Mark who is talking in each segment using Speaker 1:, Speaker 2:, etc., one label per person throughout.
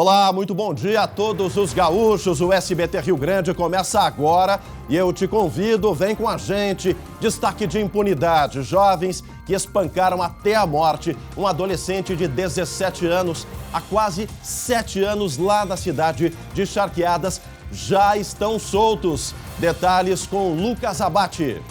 Speaker 1: Olá, muito bom dia a todos os gaúchos. O SBT Rio Grande começa agora e eu te convido, vem com a gente. Destaque de impunidade: jovens que espancaram até a morte um adolescente de 17 anos há quase 7 anos lá na cidade de Charqueadas já estão soltos. Detalhes com Lucas Abate.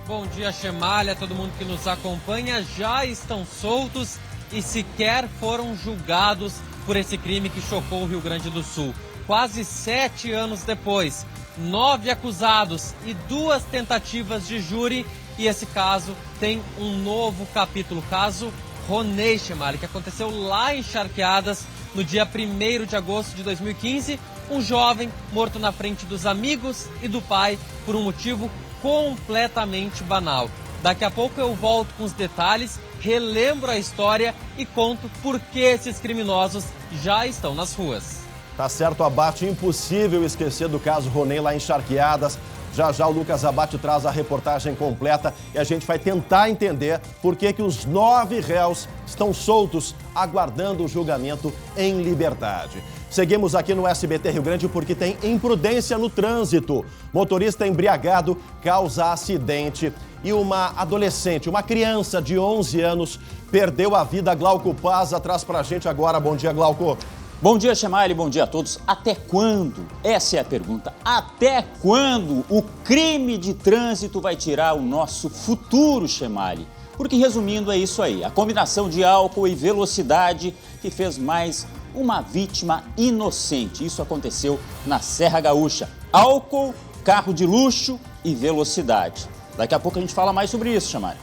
Speaker 2: Bom dia, Chemalha, todo mundo que nos acompanha. Já estão soltos e sequer foram julgados por esse crime que chocou o Rio Grande do Sul. Quase 7 anos depois, 9 acusados e 2 tentativas de júri. E esse caso tem um novo capítulo, caso Ronei, Chemalha, que aconteceu lá em Charqueadas no dia 1º de agosto de 2015. Um jovem morto na frente dos amigos e do pai por um motivo completamente banal. Daqui a pouco eu volto com os detalhes, relembro a história e conto por que esses criminosos já estão nas ruas.
Speaker 1: Tá certo, Abate, impossível esquecer do caso Ronei lá em Charqueadas. Já já o Lucas Abate traz a reportagem completa e a gente vai tentar entender por que os 9 réus estão soltos, aguardando o julgamento em liberdade. Seguimos aqui no SBT Rio Grande porque tem imprudência no trânsito. Motorista embriagado causa acidente e uma adolescente, uma criança de 11 anos, perdeu a vida. Glauco Paz traz pra gente agora. Bom dia, Glauco.
Speaker 3: Bom dia, Chemalha, bom dia a todos. Até quando? Essa é a pergunta. Até quando o crime de trânsito vai tirar o nosso futuro, Chemalha? Porque, resumindo, é isso aí. A combinação de álcool e velocidade que fez mais uma vítima inocente. Isso aconteceu na Serra Gaúcha. Álcool, carro de luxo e velocidade. Daqui a pouco a gente fala mais sobre isso, Chemalha.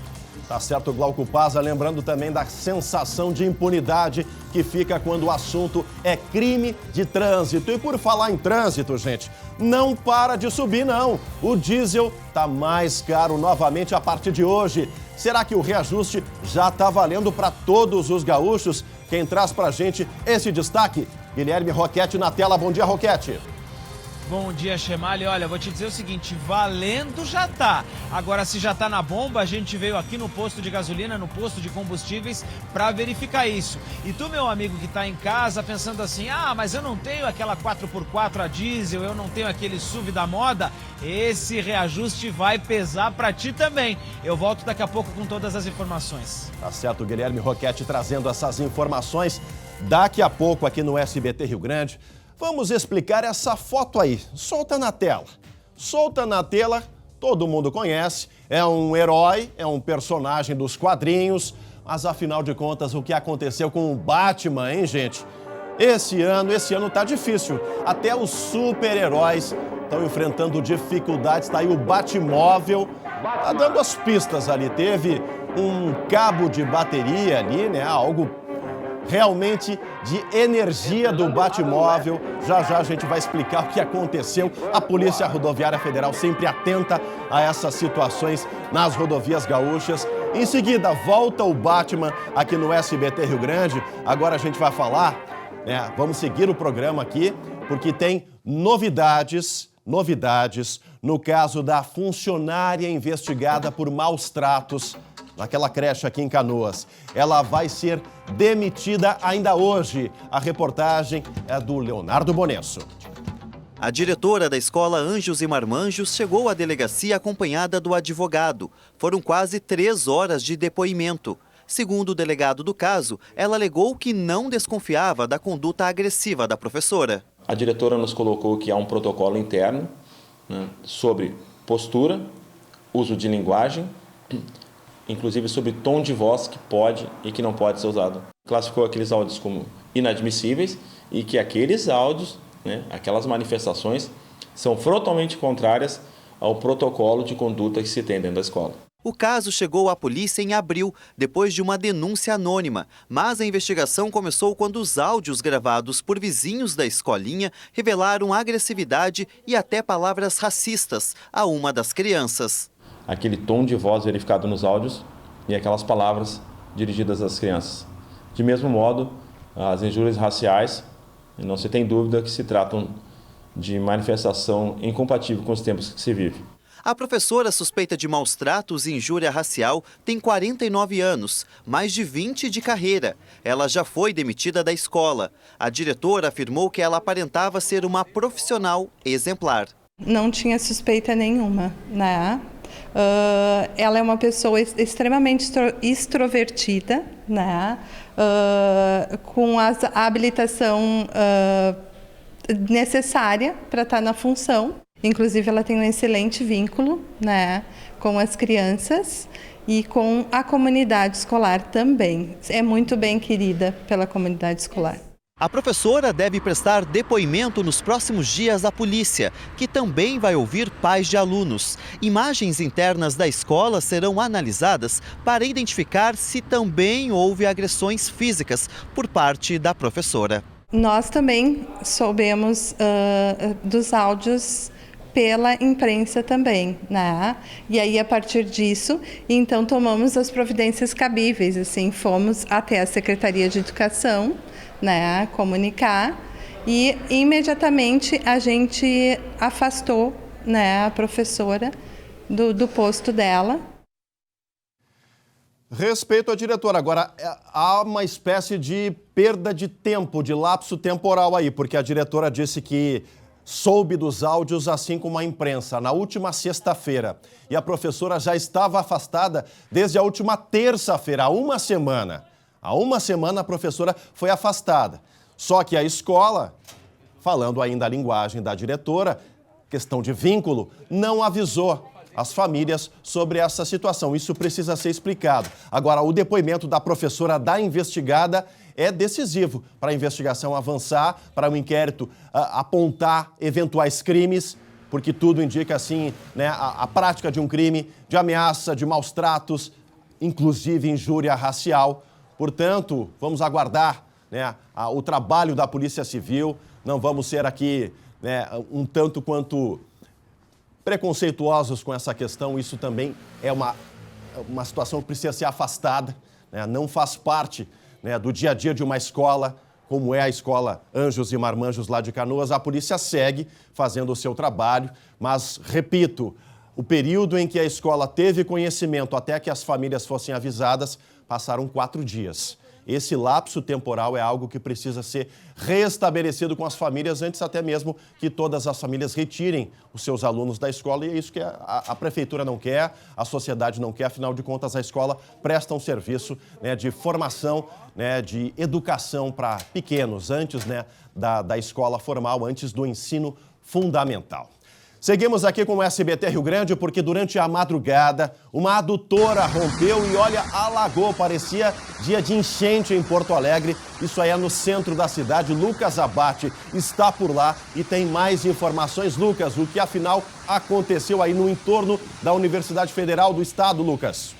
Speaker 1: Tá certo, Glauco Paz, lembrando também da sensação de impunidade que fica quando o assunto é crime de trânsito. E por falar em trânsito, gente, não para de subir, não. O diesel tá mais caro novamente a partir de hoje. Será que o reajuste já tá valendo para todos os gaúchos? Quem traz pra gente esse destaque? Guilherme Roquete na tela. Bom dia, Roquete.
Speaker 4: Bom dia, Chemalha. Olha, vou te dizer o seguinte, valendo já tá. Agora, se já tá na bomba, a gente veio aqui no posto de gasolina, no posto de combustíveis, para verificar isso. E tu, meu amigo que tá em casa pensando assim, mas eu não tenho aquela 4x4 a diesel, eu não tenho aquele SUV da moda, esse reajuste vai pesar para ti também. Eu volto daqui a pouco com todas as informações.
Speaker 1: Tá certo, Guilherme Roquete trazendo essas informações daqui a pouco aqui no SBT Rio Grande. Vamos explicar essa foto aí. Solta na tela. Solta na tela, todo mundo conhece. É um herói, é um personagem dos quadrinhos. Mas, afinal de contas, o que aconteceu com o Batman, hein, gente? Esse ano tá difícil. Até os super-heróis estão enfrentando dificuldades. Tá aí o Batmóvel. Tá dando as pistas ali. Teve um cabo de bateria ali, né? Algo realmente de energia do Batmóvel. Já já a gente vai explicar o que aconteceu. A Polícia Rodoviária Federal sempre atenta a essas situações nas rodovias gaúchas. Em seguida, volta o Batman aqui no SBT Rio Grande. Agora a gente vai falar, né? Vamos seguir o programa aqui, porque tem novidades no caso da funcionária investigada por maus tratos naquela creche aqui em Canoas. Ela vai ser demitida ainda hoje. A reportagem é do Leonardo Bonesso.
Speaker 5: A diretora da escola Anjos e Marmanjos chegou à delegacia acompanhada do advogado. Foram quase 3 horas de depoimento. Segundo o delegado do caso, ela alegou que não desconfiava da conduta agressiva da professora.
Speaker 6: A diretora nos colocou que há um protocolo interno, né, sobre postura, uso de linguagem, inclusive sobre tom de voz que pode e que não pode ser usado. Classificou aqueles áudios como inadmissíveis e que aqueles áudios, né, aquelas manifestações, são frontalmente contrárias ao protocolo de conduta que se tem dentro da escola.
Speaker 5: O caso chegou à polícia em abril, depois de uma denúncia anônima, mas a investigação começou quando os áudios gravados por vizinhos da escolinha revelaram agressividade e até palavras racistas a uma das crianças.
Speaker 6: Aquele tom de voz verificado nos áudios e aquelas palavras dirigidas às crianças. De mesmo modo, as injúrias raciais, não se tem dúvida que se tratam de manifestação incompatível com os tempos que se vive.
Speaker 5: A professora suspeita de maus tratos e injúria racial tem 49 anos, mais de 20 de carreira. Ela já foi demitida da escola. A diretora afirmou que ela aparentava ser uma profissional exemplar.
Speaker 7: Não tinha suspeita nenhuma, né? Ela é uma pessoa extremamente extrovertida, né? Com a habilitação necessária para estar na função. Inclusive, ela tem um excelente vínculo, né, com as crianças e com a comunidade escolar também. É muito bem querida pela comunidade escolar.
Speaker 5: A professora deve prestar depoimento nos próximos dias à polícia, que também vai ouvir pais de alunos. Imagens internas da escola serão analisadas para identificar se também houve agressões físicas por parte da professora.
Speaker 7: Nós também soubemos dos áudios pela imprensa também, né? E aí, a partir disso, então tomamos as providências cabíveis, assim, fomos até a Secretaria de Educação, né, comunicar, e imediatamente a gente afastou, né, a professora do posto dela.
Speaker 1: Respeito à diretora. Agora, há uma espécie de perda de tempo, de lapso temporal aí, porque a diretora disse que soube dos áudios assim como a imprensa na última sexta-feira. E a professora já estava afastada desde a última terça-feira, há uma semana. Há uma semana a professora foi afastada. Só que a escola, falando ainda a linguagem da diretora, questão de vínculo, não avisou as famílias sobre essa situação. Isso precisa ser explicado. Agora, o depoimento da professora da investigada é decisivo para a investigação avançar, para o inquérito apontar eventuais crimes, porque tudo indica, assim, né, a prática de um crime de ameaça, de maus tratos, inclusive injúria racial. Portanto, vamos aguardar, né, o trabalho da Polícia Civil. Não vamos ser aqui, né, um tanto quanto preconceituosos com essa questão. Isso também é uma situação que precisa ser afastada, né? Não faz parte, né, do dia a dia de uma escola, como é a escola Anjos e Marmanjos lá de Canoas. A polícia segue fazendo o seu trabalho, mas, repito, o período em que a escola teve conhecimento até que as famílias fossem avisadas, passaram 4 dias. Esse lapso temporal é algo que precisa ser restabelecido com as famílias, antes até mesmo que todas as famílias retirem os seus alunos da escola. E é isso que a prefeitura não quer, a sociedade não quer. Afinal de contas, a escola presta um serviço, né, de formação, né, de educação para pequenos, antes, né, da escola formal, antes do ensino fundamental. Seguimos aqui com o SBT Rio Grande, porque durante a madrugada, uma adutora rompeu e, olha, alagou. Parecia dia de enchente em Porto Alegre. Isso aí é no centro da cidade. Lucas Abate está por lá e tem mais informações. Lucas, o que afinal aconteceu aí no entorno da Universidade Federal do Estado, Lucas?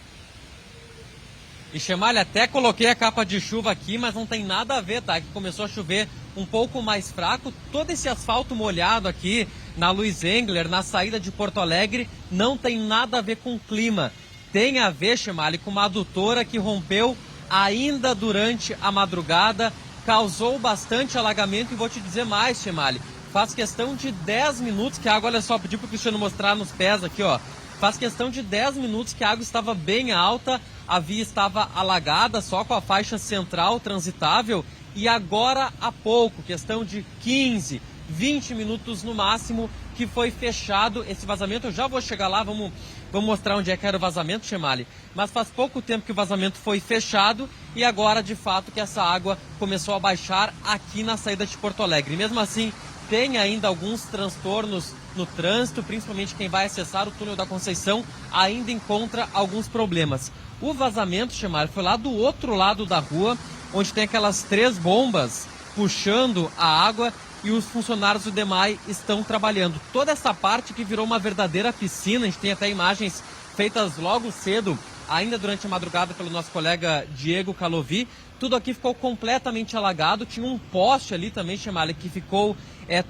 Speaker 2: E Chemalha, até coloquei a capa de chuva aqui, mas não tem nada a ver, tá? Que começou a chover um pouco mais fraco. Todo esse asfalto molhado aqui na Luiz Engler, na saída de Porto Alegre, não tem nada a ver com o clima. Tem a ver, Chemalha, com uma adutora que rompeu ainda durante a madrugada, causou bastante alagamento. E vou te dizer mais, Chemalha, faz questão de 10 minutos que a água, olha só, pedi para o Cristiano mostrar nos pés aqui, ó. Faz questão de 10 minutos que a água estava bem alta, a via estava alagada, só com a faixa central transitável. E agora há pouco, questão de 15, 20 minutos no máximo, que foi fechado esse vazamento. Eu já vou chegar lá, vamos mostrar onde é que era o vazamento, Chemali. Mas faz pouco tempo que o vazamento foi fechado e agora, de fato, que essa água começou a baixar aqui na saída de Porto Alegre. Mesmo assim, tem ainda alguns transtornos no trânsito, principalmente quem vai acessar o túnel da Conceição ainda encontra alguns problemas. O vazamento, Chemali, foi lá do outro lado da rua, onde tem aquelas 3 bombas puxando a água e os funcionários do DEMAI estão trabalhando. Toda essa parte que virou uma verdadeira piscina, a gente tem até imagens feitas logo cedo, ainda durante a madrugada pelo nosso colega Diego Calovi. Tudo aqui ficou completamente alagado, tinha um poste ali também, Chemali, que ficou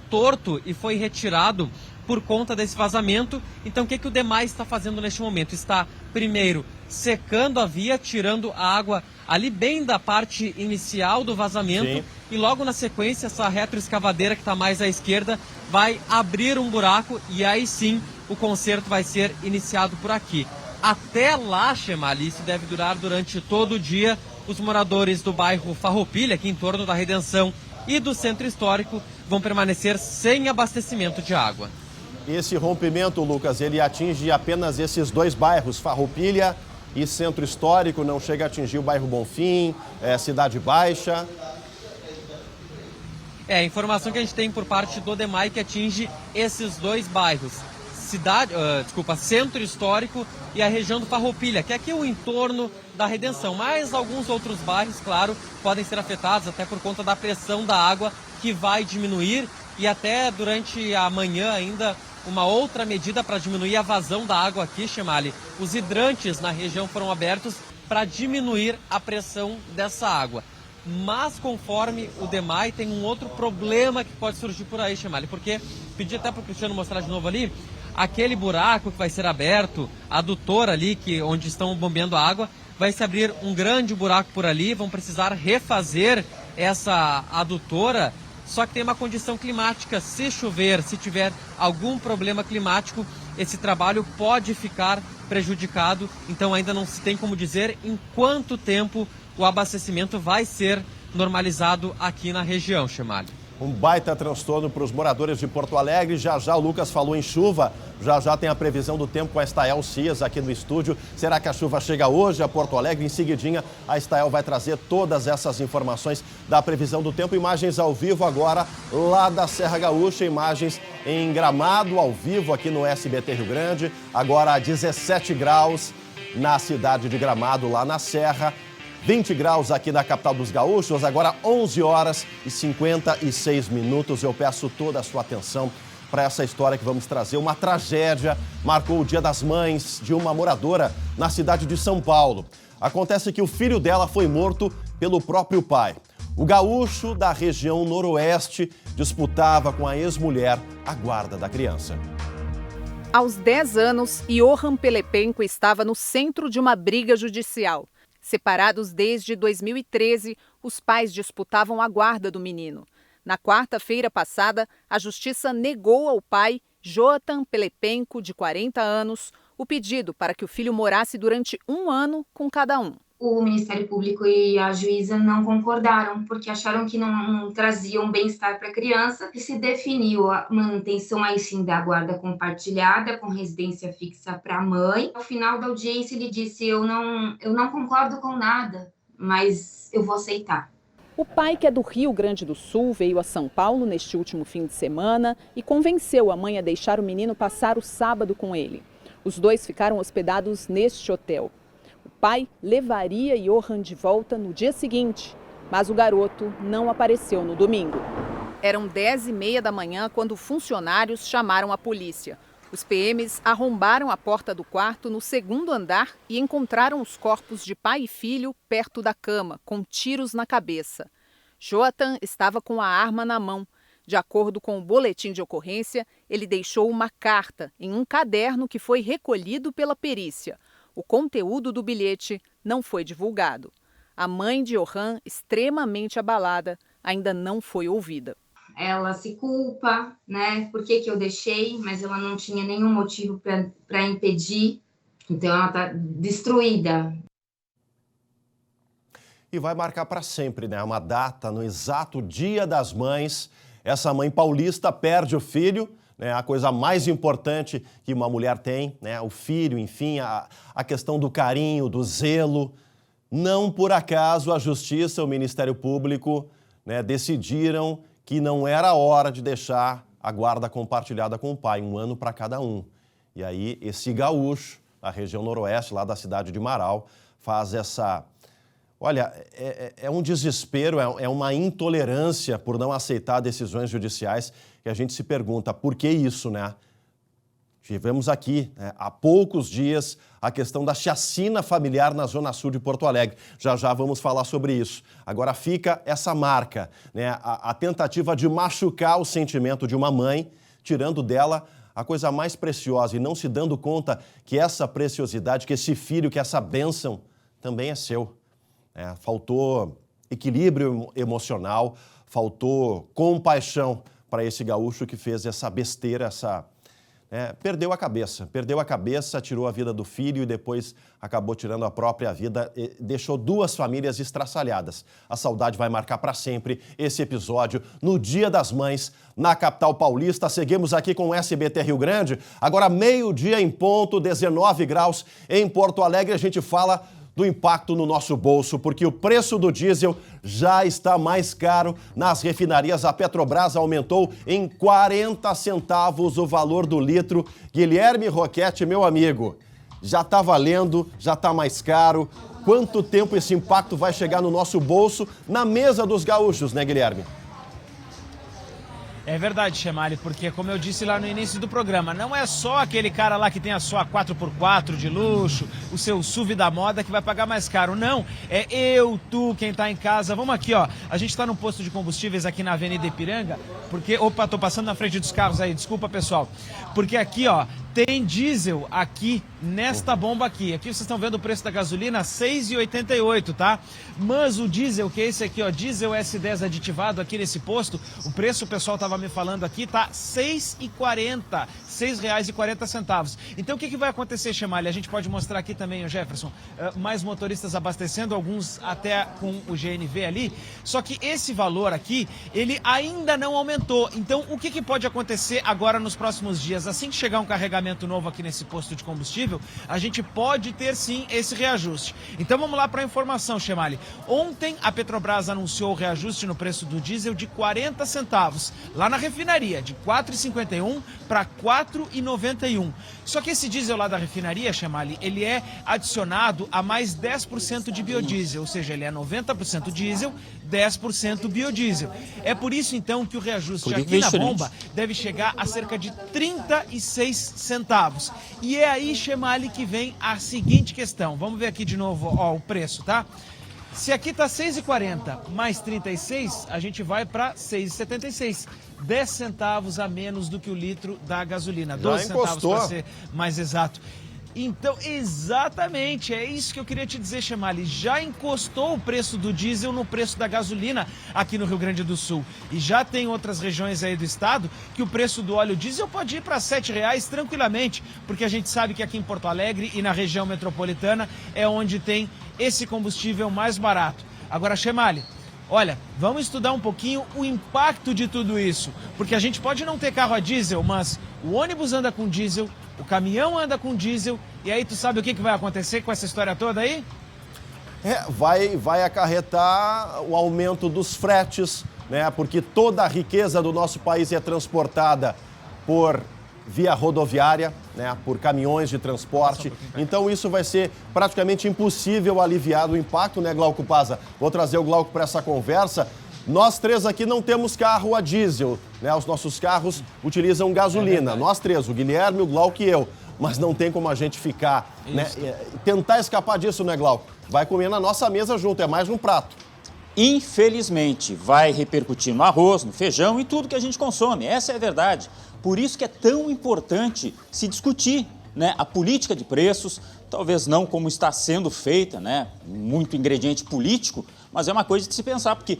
Speaker 2: torto e foi retirado por conta desse vazamento. Então o que o DEMAI está fazendo neste momento? Está, primeiro, secando a via, tirando a água ali bem da parte inicial do vazamento. Sim. E logo na sequência essa retroescavadeira que está mais à esquerda vai abrir um buraco e aí sim o concerto vai ser iniciado por aqui. Até lá, Chemali, isso deve durar durante todo o dia. Os moradores do bairro Farroupilha, aqui em torno da Redenção, e do Centro Histórico vão permanecer sem abastecimento de água.
Speaker 1: Esse rompimento, Lucas, ele atinge apenas esses dois bairros, Farroupilha e Centro Histórico, não chega a atingir o bairro Bonfim, Cidade Baixa.
Speaker 2: A informação que a gente tem por parte do DEMAI que atinge esses dois bairros, Centro Histórico e a região do Farroupilha, que é aqui o entorno da Redenção. Mas alguns outros bairros, claro, podem ser afetados até por conta da pressão da água que vai diminuir e até durante a manhã ainda uma outra medida para diminuir a vazão da água aqui, Chemali. Os hidrantes na região foram abertos para diminuir a pressão dessa água. Mas conforme o DEMAI tem um outro problema que pode surgir por aí, Chemali, porque pedi até para o Cristiano mostrar de novo ali, aquele buraco que vai ser aberto, a adutora ali onde estão bombeando a água, vai se abrir um grande buraco por ali, vão precisar refazer essa adutora, só que tem uma condição climática, se chover, se tiver algum problema climático, esse trabalho pode ficar prejudicado, então ainda não se tem como dizer em quanto tempo o abastecimento vai ser normalizado aqui na região, Chemali.
Speaker 1: Um baita transtorno para os moradores de Porto Alegre. Já o Lucas falou em chuva, já tem a previsão do tempo com a Estael Cias aqui no estúdio. Será que a chuva chega hoje a Porto Alegre? Em seguidinha, a Estael vai trazer todas essas informações da previsão do tempo. Imagens ao vivo agora lá da Serra Gaúcha, imagens em Gramado ao vivo aqui no SBT Rio Grande. Agora 17 graus na cidade de Gramado, lá na Serra. 20 graus aqui na capital dos gaúchos, agora 11 horas e 56 minutos. Eu peço toda a sua atenção para essa história que vamos trazer. Uma tragédia marcou o Dia das Mães de uma moradora na cidade de São Paulo. Acontece que o filho dela foi morto pelo próprio pai. O gaúcho da região noroeste disputava com a ex-mulher a guarda da criança.
Speaker 8: Aos 10 anos, Johan Pelepenko estava no centro de uma briga judicial. Separados desde 2013, os pais disputavam a guarda do menino. Na quarta-feira passada, a justiça negou ao pai, Joatan Pelepenko, de 40 anos, o pedido para que o filho morasse durante 1 ano com cada um.
Speaker 9: O Ministério Público e a juíza não concordaram, porque acharam que não traziam bem-estar para a criança, e se definiu a manutenção aí sim da guarda compartilhada com residência fixa para a mãe. Ao final da audiência ele disse, eu não concordo com nada, mas eu vou aceitar.
Speaker 8: O pai, que é do Rio Grande do Sul, veio a São Paulo neste último fim de semana e convenceu a mãe a deixar o menino passar o sábado com ele. Os dois ficaram hospedados neste hotel. O pai levaria Johan de volta no dia seguinte, mas o garoto não apareceu no domingo. Eram 10h30 da manhã quando funcionários chamaram a polícia. Os PMs arrombaram a porta do quarto no 2º andar e encontraram os corpos de pai e filho perto da cama, com tiros na cabeça. Joatan estava com a arma na mão. De acordo com o boletim de ocorrência, ele deixou uma carta em um caderno que foi recolhido pela perícia. O conteúdo do bilhete não foi divulgado. A mãe de Johan, extremamente abalada, ainda não foi ouvida.
Speaker 9: Ela se culpa, né? Por que eu deixei? Mas ela não tinha nenhum motivo para impedir. Então ela está destruída.
Speaker 1: E vai marcar para sempre, né? Uma data no exato Dia das Mães. Essa mãe paulista perde o filho, né? A coisa mais importante que uma mulher tem, né? O filho, enfim, a questão do carinho, do zelo. Não por acaso a Justiça, o Ministério Público, né, decidiram que não era hora de deixar a guarda compartilhada com o pai, 1 ano para cada um. E aí esse gaúcho, da região noroeste, lá da cidade de Marau, faz essa... Olha, é um desespero, é uma intolerância por não aceitar decisões judiciais que a gente se pergunta, por que isso, né? Tivemos aqui, né, há poucos dias, a questão da chacina familiar na Zona Sul de Porto Alegre. Já vamos falar sobre isso. Agora fica essa marca, né, a tentativa de machucar o sentimento de uma mãe, tirando dela a coisa mais preciosa e não se dando conta que essa preciosidade, que esse filho, que essa bênção também é seu. Faltou equilíbrio emocional, faltou compaixão para esse gaúcho que fez essa besteira, perdeu a cabeça, tirou a vida do filho e depois acabou tirando a própria vida, deixou 2 famílias estraçalhadas. A saudade vai marcar para sempre esse episódio no Dia das Mães, na capital paulista. Seguimos aqui com o SBT Rio Grande, agora meio-dia em ponto, 19 graus em Porto Alegre. A gente fala do impacto no nosso bolso, porque o preço do diesel já está mais caro nas refinarias. A Petrobras aumentou em 40 centavos o valor do litro. Guilherme Roquette, meu amigo, já está valendo, já está mais caro. Quanto tempo esse impacto vai chegar no nosso bolso, na mesa dos gaúchos, né, Guilherme?
Speaker 4: É verdade, Chemali, porque como eu disse lá no início do programa, não é só aquele cara lá que tem a sua 4x4 de luxo, o seu SUV da moda que vai pagar mais caro, não. É eu, tu, quem tá em casa. Vamos aqui, ó. A gente tá num posto de combustíveis aqui na Avenida Ipiranga, porque... Opa, tô passando na frente dos carros aí, desculpa, pessoal. Porque aqui, ó, tem diesel aqui nesta bomba aqui. Aqui vocês estão vendo o preço da gasolina, R$ 6,88, tá? Mas o diesel, que é esse aqui, ó, diesel S10 aditivado aqui nesse posto, o preço, o pessoal tava me falando aqui, tá R$ 6,40, R$ 6,40. Então o que vai acontecer, Chemali? A gente pode mostrar aqui também, o Jefferson, mais motoristas abastecendo, alguns até com o GNV ali, só que esse valor aqui, ele ainda não aumentou. Então o que pode acontecer agora nos próximos dias? Assim que chegar um carregamento novo aqui nesse posto de combustível, a gente pode ter sim esse reajuste. Então vamos lá para a informação, Chemali. Ontem a Petrobras anunciou o reajuste no preço do diesel de 40 centavos, lá na refinaria, de 4,51 para 4,91. Só que esse diesel lá da refinaria, Chemali, ele é adicionado a mais 10% de biodiesel, ou seja, ele é 90% diesel, 10% biodiesel. É por isso então que o reajuste aqui na bomba deve chegar a cerca de 36 centavos. E é aí, Chemali, que vem a seguinte questão. Vamos ver aqui de novo, ó, o preço, tá? Se aqui tá 6,40 mais 36, a gente vai para 6,76. 10 centavos a menos do que o litro da gasolina. 12 centavos para ser mais exato. Então, exatamente, é isso que eu queria te dizer, Chemali. Já encostou o preço do diesel no preço da gasolina aqui no Rio Grande do Sul. E já tem outras regiões aí do estado que o preço do óleo diesel pode ir para R$ 7,00 tranquilamente, porque a gente sabe que aqui em Porto Alegre e na região metropolitana é onde tem esse combustível mais barato. Agora, Chemali, olha, vamos estudar um pouquinho o impacto de tudo isso, porque a gente pode não ter carro a diesel, mas o ônibus anda com diesel, o caminhão anda com diesel, e aí tu sabe o que vai acontecer com essa história toda aí?
Speaker 1: Vai acarretar o aumento dos fretes, né? Porque toda a riqueza do nosso país é transportada por via rodoviária, né? Por caminhões de transporte. Então isso vai ser praticamente impossível aliviar o impacto, né, Glauco Paza? Vou trazer o Glauco para essa conversa. Nós três aqui não temos carro a diesel, né? Os nossos carros utilizam gasolina. Nós três, o Guilherme, o Glauco e eu. Mas não tem como a gente ficar, né? Tentar escapar disso, né, Glauco? Vai comer na nossa mesa junto, é mais um prato.
Speaker 3: Infelizmente, vai repercutir no arroz, no feijão e tudo que a gente consome. Essa é a verdade. Por isso que é tão importante se discutir, né, a política de preços, talvez não como está sendo feita, né? Muito ingrediente político, mas é uma coisa de se pensar, porque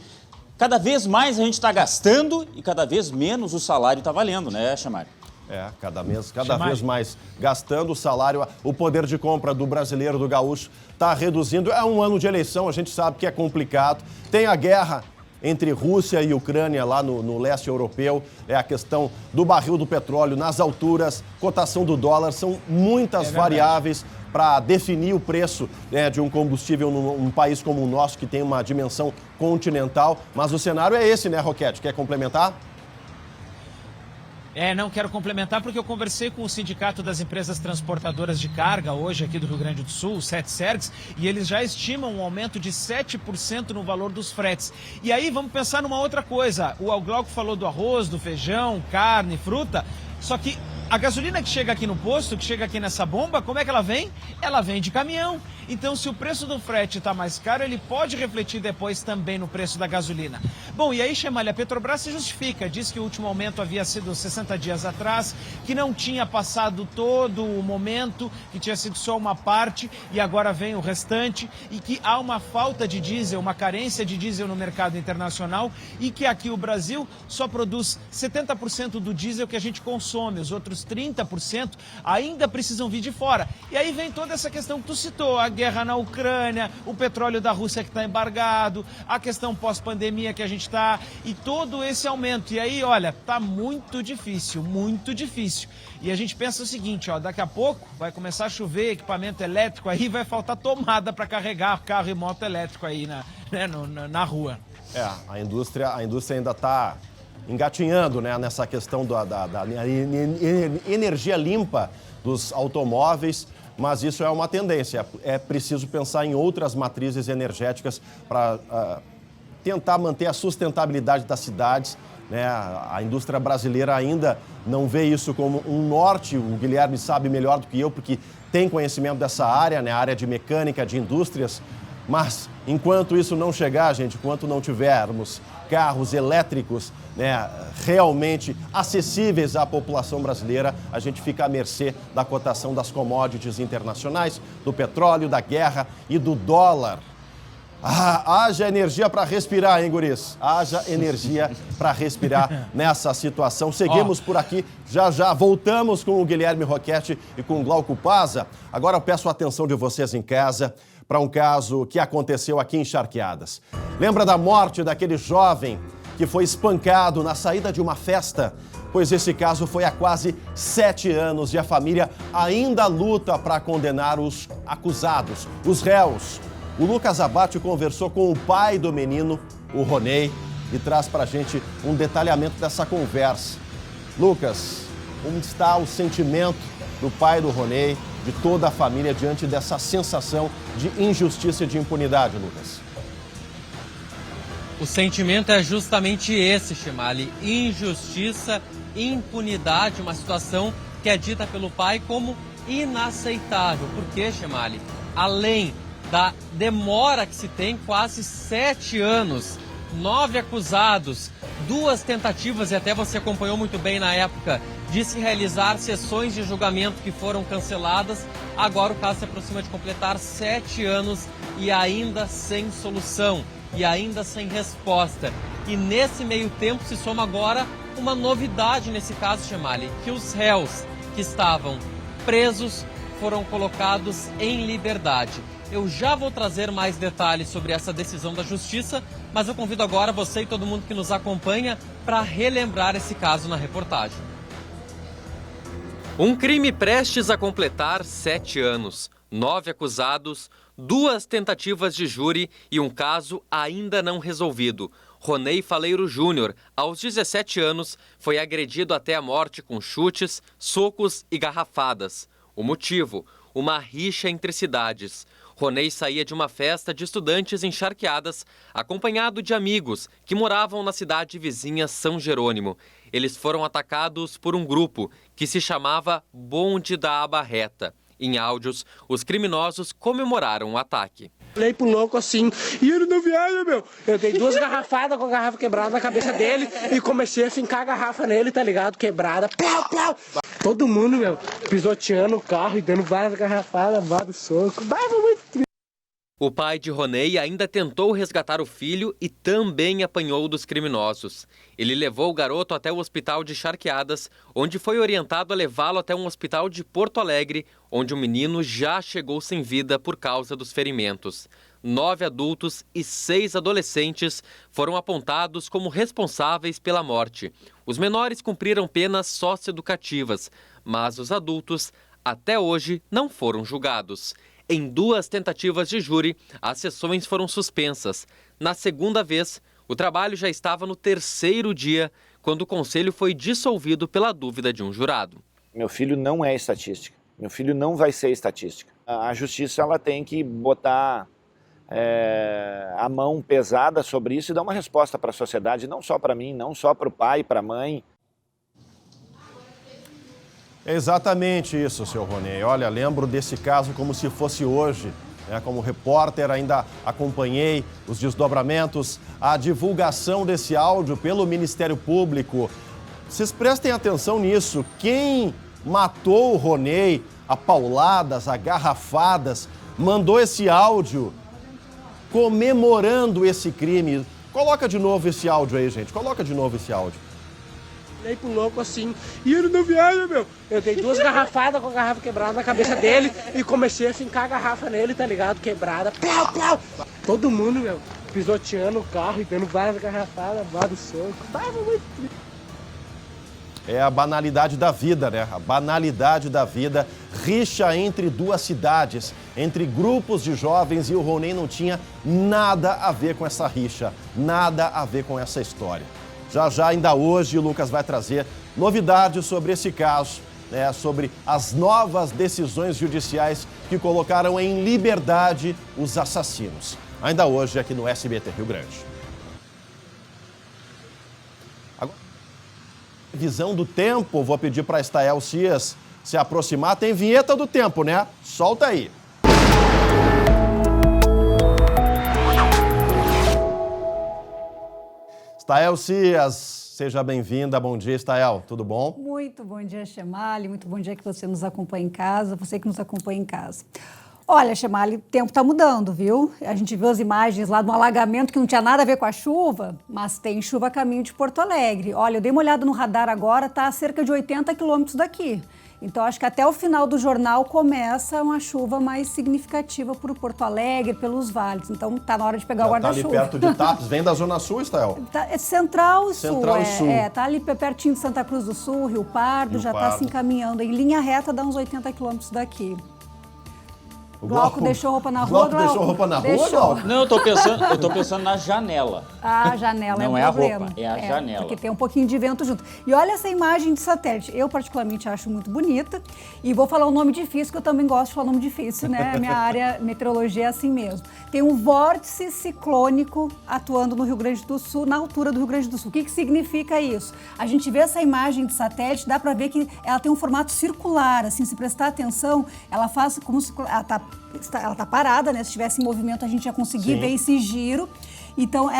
Speaker 3: cada vez mais a gente está gastando e cada vez menos o salário está valendo, né, Chemali?
Speaker 1: Cada vez mais gastando o salário, o poder de compra do brasileiro, do gaúcho, está reduzindo. É um ano de eleição, a gente sabe que é complicado. Tem a guerra entre Rússia e Ucrânia lá no leste europeu, é a questão do barril do petróleo nas alturas, cotação do dólar, são muitas variáveis para definir o preço, né, de um combustível num país como o nosso, que tem uma dimensão continental. Mas o cenário é esse, né, Roquette? Quer complementar?
Speaker 4: Não quero complementar porque eu conversei com o Sindicato das Empresas Transportadoras de Carga hoje aqui do Rio Grande do Sul, o SETSERGS, e eles já estimam um aumento de 7% no valor dos fretes. E aí vamos pensar numa outra coisa. O Glauco falou do arroz, do feijão, carne, fruta, só que a gasolina que chega aqui no posto, que chega aqui nessa bomba, como é que ela vem? Ela vem de caminhão. Então, se o preço do frete está mais caro, ele pode refletir depois também no preço da gasolina. Bom, e aí, Chemali, a Petrobras se justifica. Diz que o último aumento havia sido 60 dias atrás, que não tinha passado todo o momento, que tinha sido só uma parte e agora vem o restante, e que há uma falta de diesel, uma carência de diesel no mercado internacional e que aqui o Brasil só produz 70% do diesel que a gente consome. Os outros outros 30% ainda precisam vir de fora. E aí vem toda essa questão que tu citou, a guerra na Ucrânia, o petróleo da Rússia que está embargado, a questão pós-pandemia que a gente está, e todo esse aumento. E aí, olha, tá muito difícil, muito difícil. E a gente pensa o seguinte, ó, daqui a pouco vai começar a chover, equipamento elétrico, aí vai faltar tomada para carregar carro e moto elétrico aí na rua.
Speaker 1: A indústria ainda está engatinhando, né, nessa questão da energia limpa dos automóveis, mas isso é uma tendência. É preciso pensar em outras matrizes energéticas para tentar manter a sustentabilidade das cidades, né? A indústria brasileira ainda não vê isso como um norte. O Guilherme sabe melhor do que eu, porque tem conhecimento dessa área, né? A área de mecânica, de indústrias. Mas enquanto isso não chegar, gente, enquanto não tivermos carros elétricos, né, realmente acessíveis à população brasileira, a gente fica à mercê da cotação das commodities internacionais, do petróleo, da guerra e do dólar. Haja energia para respirar, hein, guris? Haja energia para respirar nessa situação. Seguimos por aqui, já voltamos com o Guilherme Roquette e com o Glauco Paza. Agora eu peço a atenção de vocês em casa para um caso que aconteceu aqui em Charqueadas. Lembra da morte daquele jovem que foi espancado na saída de uma festa? Pois esse caso foi há quase 7 anos e a família ainda luta para condenar os acusados, os réus. O Lucas Abate conversou com o pai do menino, o Ronei, e traz para a gente um detalhamento dessa conversa. Lucas, como está o sentimento do pai do Ronei, de toda a família, diante dessa sensação de injustiça e de impunidade, Lucas?
Speaker 2: O sentimento é justamente esse, Chemali: injustiça, impunidade, uma situação que é dita pelo pai como inaceitável. Por quê, Chemali? Além da demora que se tem, quase 7 anos, 9 acusados, 2 tentativas, e até você acompanhou muito bem na época, de se realizar sessões de julgamento que foram canceladas. Agora o caso se aproxima de completar 7 anos e ainda sem solução, e ainda sem resposta. E nesse meio tempo se soma agora uma novidade nesse caso, Chemali, que os réus que estavam presos foram colocados em liberdade. Eu já vou trazer mais detalhes sobre essa decisão da Justiça, mas eu convido agora você e todo mundo que nos acompanha para relembrar esse caso na reportagem. Um crime prestes a completar 7 anos, 9 acusados, 2 tentativas de júri e um caso ainda não resolvido. Ronei Faleiro Júnior, aos 17 anos, foi agredido até a morte com chutes, socos e garrafadas. O motivo? Uma rixa entre cidades. Ronei saía de uma festa de estudantes em Charqueadas, acompanhado de amigos que moravam na cidade vizinha São Jerônimo. Eles foram atacados por um grupo que se chamava Bonde da Abarreta. Em áudios, os criminosos comemoraram o ataque.
Speaker 10: Olhei pro louco assim, e ele não viaja, meu. Eu dei 2 garrafadas com a garrafa quebrada na cabeça dele e comecei a fincar a garrafa nele, tá ligado? Quebrada, plau, plau. Todo mundo, meu, pisoteando o carro e dando várias garrafadas, vários socos. Muito triste.
Speaker 2: O pai de Ronei ainda tentou resgatar o filho e também apanhou dos criminosos. Ele levou o garoto até o hospital de Charqueadas, onde foi orientado a levá-lo até um hospital de Porto Alegre, onde o menino já chegou sem vida por causa dos ferimentos. 9 adultos e 6 adolescentes foram apontados como responsáveis pela morte. Os menores cumpriram penas socioeducativas, mas os adultos até hoje não foram julgados. Em 2 tentativas de júri, as sessões foram suspensas. Na segunda vez, o trabalho já estava no 3º dia, quando o conselho foi dissolvido pela dúvida de um jurado.
Speaker 11: Meu filho não é estatística. Meu filho não vai ser estatística. A justiça ela tem que botar a mão pesada sobre isso e dar uma resposta para a sociedade, não só para mim, não só para o pai, para a mãe.
Speaker 1: É exatamente isso, seu Ronei. Olha, lembro desse caso como se fosse hoje. Como repórter, ainda acompanhei os desdobramentos, a divulgação desse áudio pelo Ministério Público. Vocês prestem atenção nisso. Quem matou o Ronei a pauladas, a garrafadas, mandou esse áudio comemorando esse crime. Coloca de novo esse áudio aí, gente. Coloca de novo esse áudio.
Speaker 10: Olhei pro louco assim, e ele não viaja, meu. Eu dei 2 garrafadas com a garrafa quebrada na cabeça dele e comecei a fincar a garrafa nele, tá ligado? Quebrada. Plau, plau. Todo mundo, meu, pisoteando o carro e dando várias garrafadas, vários socos. Tava muito triste.
Speaker 1: É a banalidade da vida, né? A banalidade da vida. Rixa entre duas cidades, entre grupos de jovens, e o Rounem não tinha nada a ver com essa rixa, nada a ver com essa história. Já, ainda hoje, o Lucas vai trazer novidades sobre esse caso, né? Sobre as novas decisões judiciais que colocaram em liberdade os assassinos. Ainda hoje, aqui no SBT Rio Grande. Agora, visão do tempo, vou pedir para a Estael Cias se aproximar. Tem vinheta do tempo, né? Solta aí. Estael Cias, seja bem-vinda. Bom dia, Estael. Tudo bom?
Speaker 12: Muito bom dia, Chemali. Muito bom dia que você nos acompanha em casa, você que nos acompanha em casa. Olha, Chemali, o tempo está mudando, viu? A gente viu as imagens lá do alagamento que não tinha nada a ver com a chuva, mas tem chuva a caminho de Porto Alegre. Olha, eu dei uma olhada no radar agora, está a cerca de 80 quilômetros daqui. Então, acho que até o final do jornal começa uma chuva mais significativa por Porto Alegre, pelos vales. Então, tá na hora de pegar o guarda-chuva.
Speaker 1: Tá ali perto de Tapes, vem da Zona Sul, Estael?
Speaker 12: É Central e
Speaker 1: Central
Speaker 12: Sul.
Speaker 1: Sul.
Speaker 12: Tá ali pertinho de Santa Cruz do Sul, Rio Pardo, já está se encaminhando. Em linha reta, dá uns 80 quilômetros daqui. O Glauco deixou roupa na rua,
Speaker 1: Glauco deixou roupa na rua, Glauco?
Speaker 3: Não, eu tô pensando na janela.
Speaker 12: A janela
Speaker 3: não
Speaker 12: é
Speaker 3: a
Speaker 12: problema.
Speaker 3: roupa, é a janela.
Speaker 12: Porque tem um pouquinho de vento junto. E olha essa imagem de satélite. Eu, particularmente, acho muito bonita. E vou falar um nome difícil, que eu também gosto de falar nome difícil, né? A minha área, meteorologia, é assim mesmo. Tem um vórtice ciclônico atuando no Rio Grande do Sul, na altura do Rio Grande do Sul. O que significa isso? A gente vê essa imagem de satélite, dá para ver que ela tem um formato circular. Assim, se prestar atenção, ela faz como se... Ela tá parada, né? Se estivesse em movimento, a gente ia conseguir ver esse giro. Então,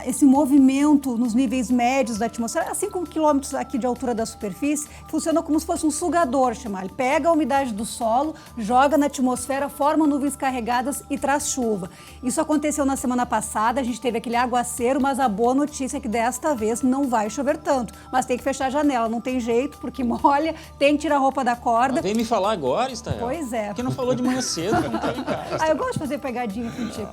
Speaker 12: esse movimento nos níveis médios da atmosfera, a 5 quilômetros aqui de altura da superfície, funciona como se fosse um sugador, Chemali. Pega a umidade do solo, joga na atmosfera, forma nuvens carregadas e traz chuva. Isso aconteceu na semana passada, a gente teve aquele aguaceiro, mas a boa notícia é que desta vez não vai chover tanto. Mas tem que fechar a janela, não tem jeito, porque molha, tem que tirar a roupa da corda.
Speaker 3: Mas vem me falar agora, Estael.
Speaker 12: Pois é.
Speaker 3: Porque não falou de manhã cedo, não tá em casa.
Speaker 12: Eu gosto de fazer pegadinha contigo.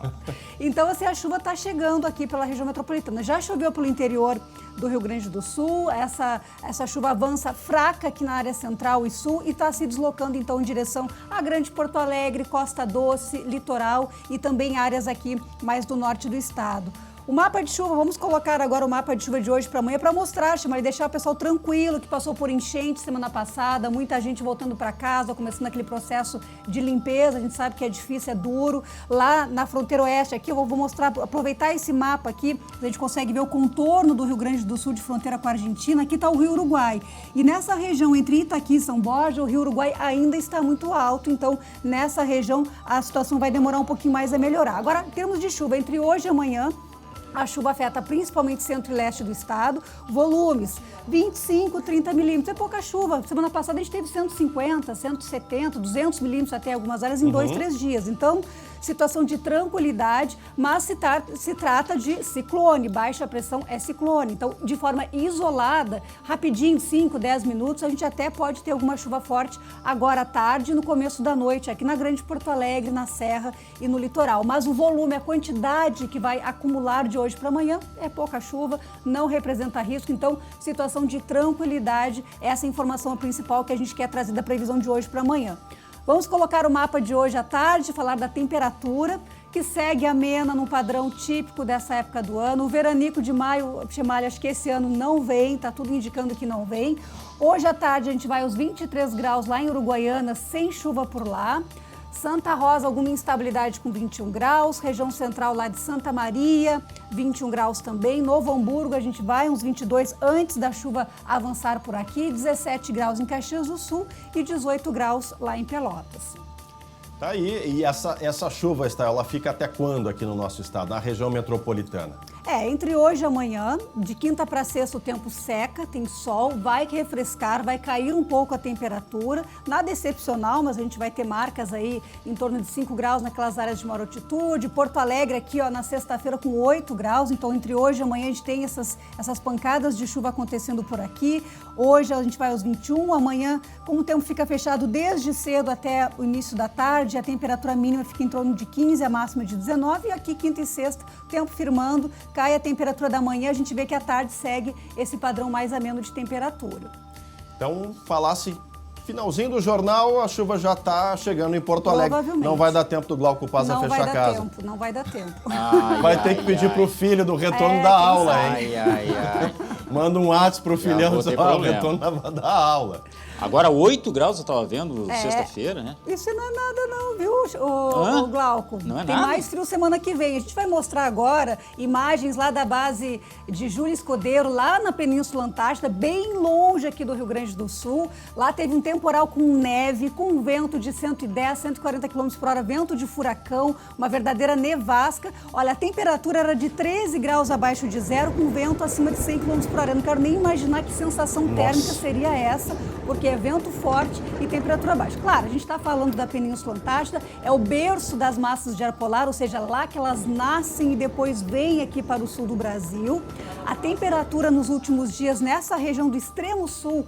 Speaker 12: Então, assim, a chuva está chegando aqui pela região metropolitana. Já choveu pelo interior do Rio Grande do Sul, essa chuva avança fraca aqui na área central e sul e está se deslocando então em direção a Grande Porto Alegre, Costa Doce, litoral e também áreas aqui mais do norte do estado. O mapa de chuva, vamos colocar agora o mapa de chuva de hoje para amanhã para mostrar, Chemali, deixar o pessoal tranquilo que passou por enchente semana passada, muita gente voltando para casa, começando aquele processo de limpeza, a gente sabe que é difícil, é duro. Lá na fronteira oeste, aqui eu vou mostrar, aproveitar esse mapa aqui, a gente consegue ver o contorno do Rio Grande do Sul de fronteira com a Argentina, aqui está o Rio Uruguai. E nessa região entre Itaqui e São Borja, o Rio Uruguai ainda está muito alto, então nessa região a situação vai demorar um pouquinho mais a melhorar. Agora, em termos de chuva, entre hoje e amanhã, a chuva afeta principalmente centro e leste do estado, volumes 25, 30 milímetros, é pouca chuva. Semana passada a gente teve 150, 170, 200 milímetros até algumas áreas em 2, 3 dias. Então, situação de tranquilidade, mas se trata de ciclone, baixa pressão é ciclone. Então, de forma isolada, rapidinho, 5, 10 minutos, a gente até pode ter alguma chuva forte agora à tarde e no começo da noite, aqui na Grande Porto Alegre, na Serra e no litoral. Mas o volume, a quantidade que vai acumular de hoje para amanhã é pouca chuva, não representa risco. Então, situação de tranquilidade, essa informação é a principal que a gente quer trazer da previsão de hoje para amanhã. Vamos colocar o mapa de hoje à tarde, falar da temperatura, que segue amena num padrão típico dessa época do ano. O veranico de maio, Chemali, acho que esse ano não vem, tá tudo indicando que não vem. Hoje à tarde a gente vai aos 23 graus lá em Uruguaiana, sem chuva por lá. Santa Rosa, alguma instabilidade com 21 graus, região central lá de Santa Maria, 21 graus também. Novo Hamburgo, a gente vai uns 22 antes da chuva avançar por aqui, 17 graus em Caxias do Sul e 18 graus lá em Pelotas.
Speaker 1: Tá aí, e essa chuva, ela fica até quando aqui no nosso estado, na região metropolitana?
Speaker 12: Entre hoje e amanhã, de quinta para sexta o tempo seca, tem sol, vai refrescar, vai cair um pouco a temperatura, nada excepcional, mas a gente vai ter marcas aí em torno de 5 graus naquelas áreas de maior altitude, Porto Alegre aqui ó, na sexta-feira com 8 graus, então entre hoje e amanhã a gente tem essas pancadas de chuva acontecendo por aqui, hoje a gente vai aos 21, amanhã como o tempo fica fechado desde cedo até o início da tarde, a temperatura mínima fica em torno de 15, a máxima de 19 e aqui quinta e sexta, tempo firmando, cai a temperatura da manhã, a gente vê que à tarde segue esse padrão mais ameno de temperatura.
Speaker 1: Então, falasse finalzinho do jornal, a chuva já está chegando em Porto Alegre. Não vai dar tempo do Glauco Paz a fechar a casa.
Speaker 12: Não vai dar tempo.
Speaker 1: Vai ter que pedir pro filho do retorno da aula, hein? Manda um WhatsApp pro filhão do retorno da aula.
Speaker 3: Agora 8 graus eu estava vendo sexta-feira, né?
Speaker 12: Isso não é nada não, viu, o Glauco?
Speaker 3: Não é
Speaker 12: Tem
Speaker 3: nada?
Speaker 12: mais frio semana que vem. A gente vai mostrar agora imagens lá da base de Júlio Escudeiro, lá na Península Antártida, bem longe aqui do Rio Grande do Sul. Lá teve um temporal com neve, com vento de 110, 140 km por hora, vento de furacão, uma verdadeira nevasca. Olha, a temperatura era de 13 graus abaixo de zero, com vento acima de 100 km por hora. Eu não quero nem imaginar que sensação térmica seria essa, porque é vento forte e temperatura baixa. Claro, a gente está falando da Península Antártida, é o berço das massas de ar polar, ou seja, lá que elas nascem e depois vêm aqui para o sul do Brasil. A temperatura nos últimos dias nessa região do extremo sul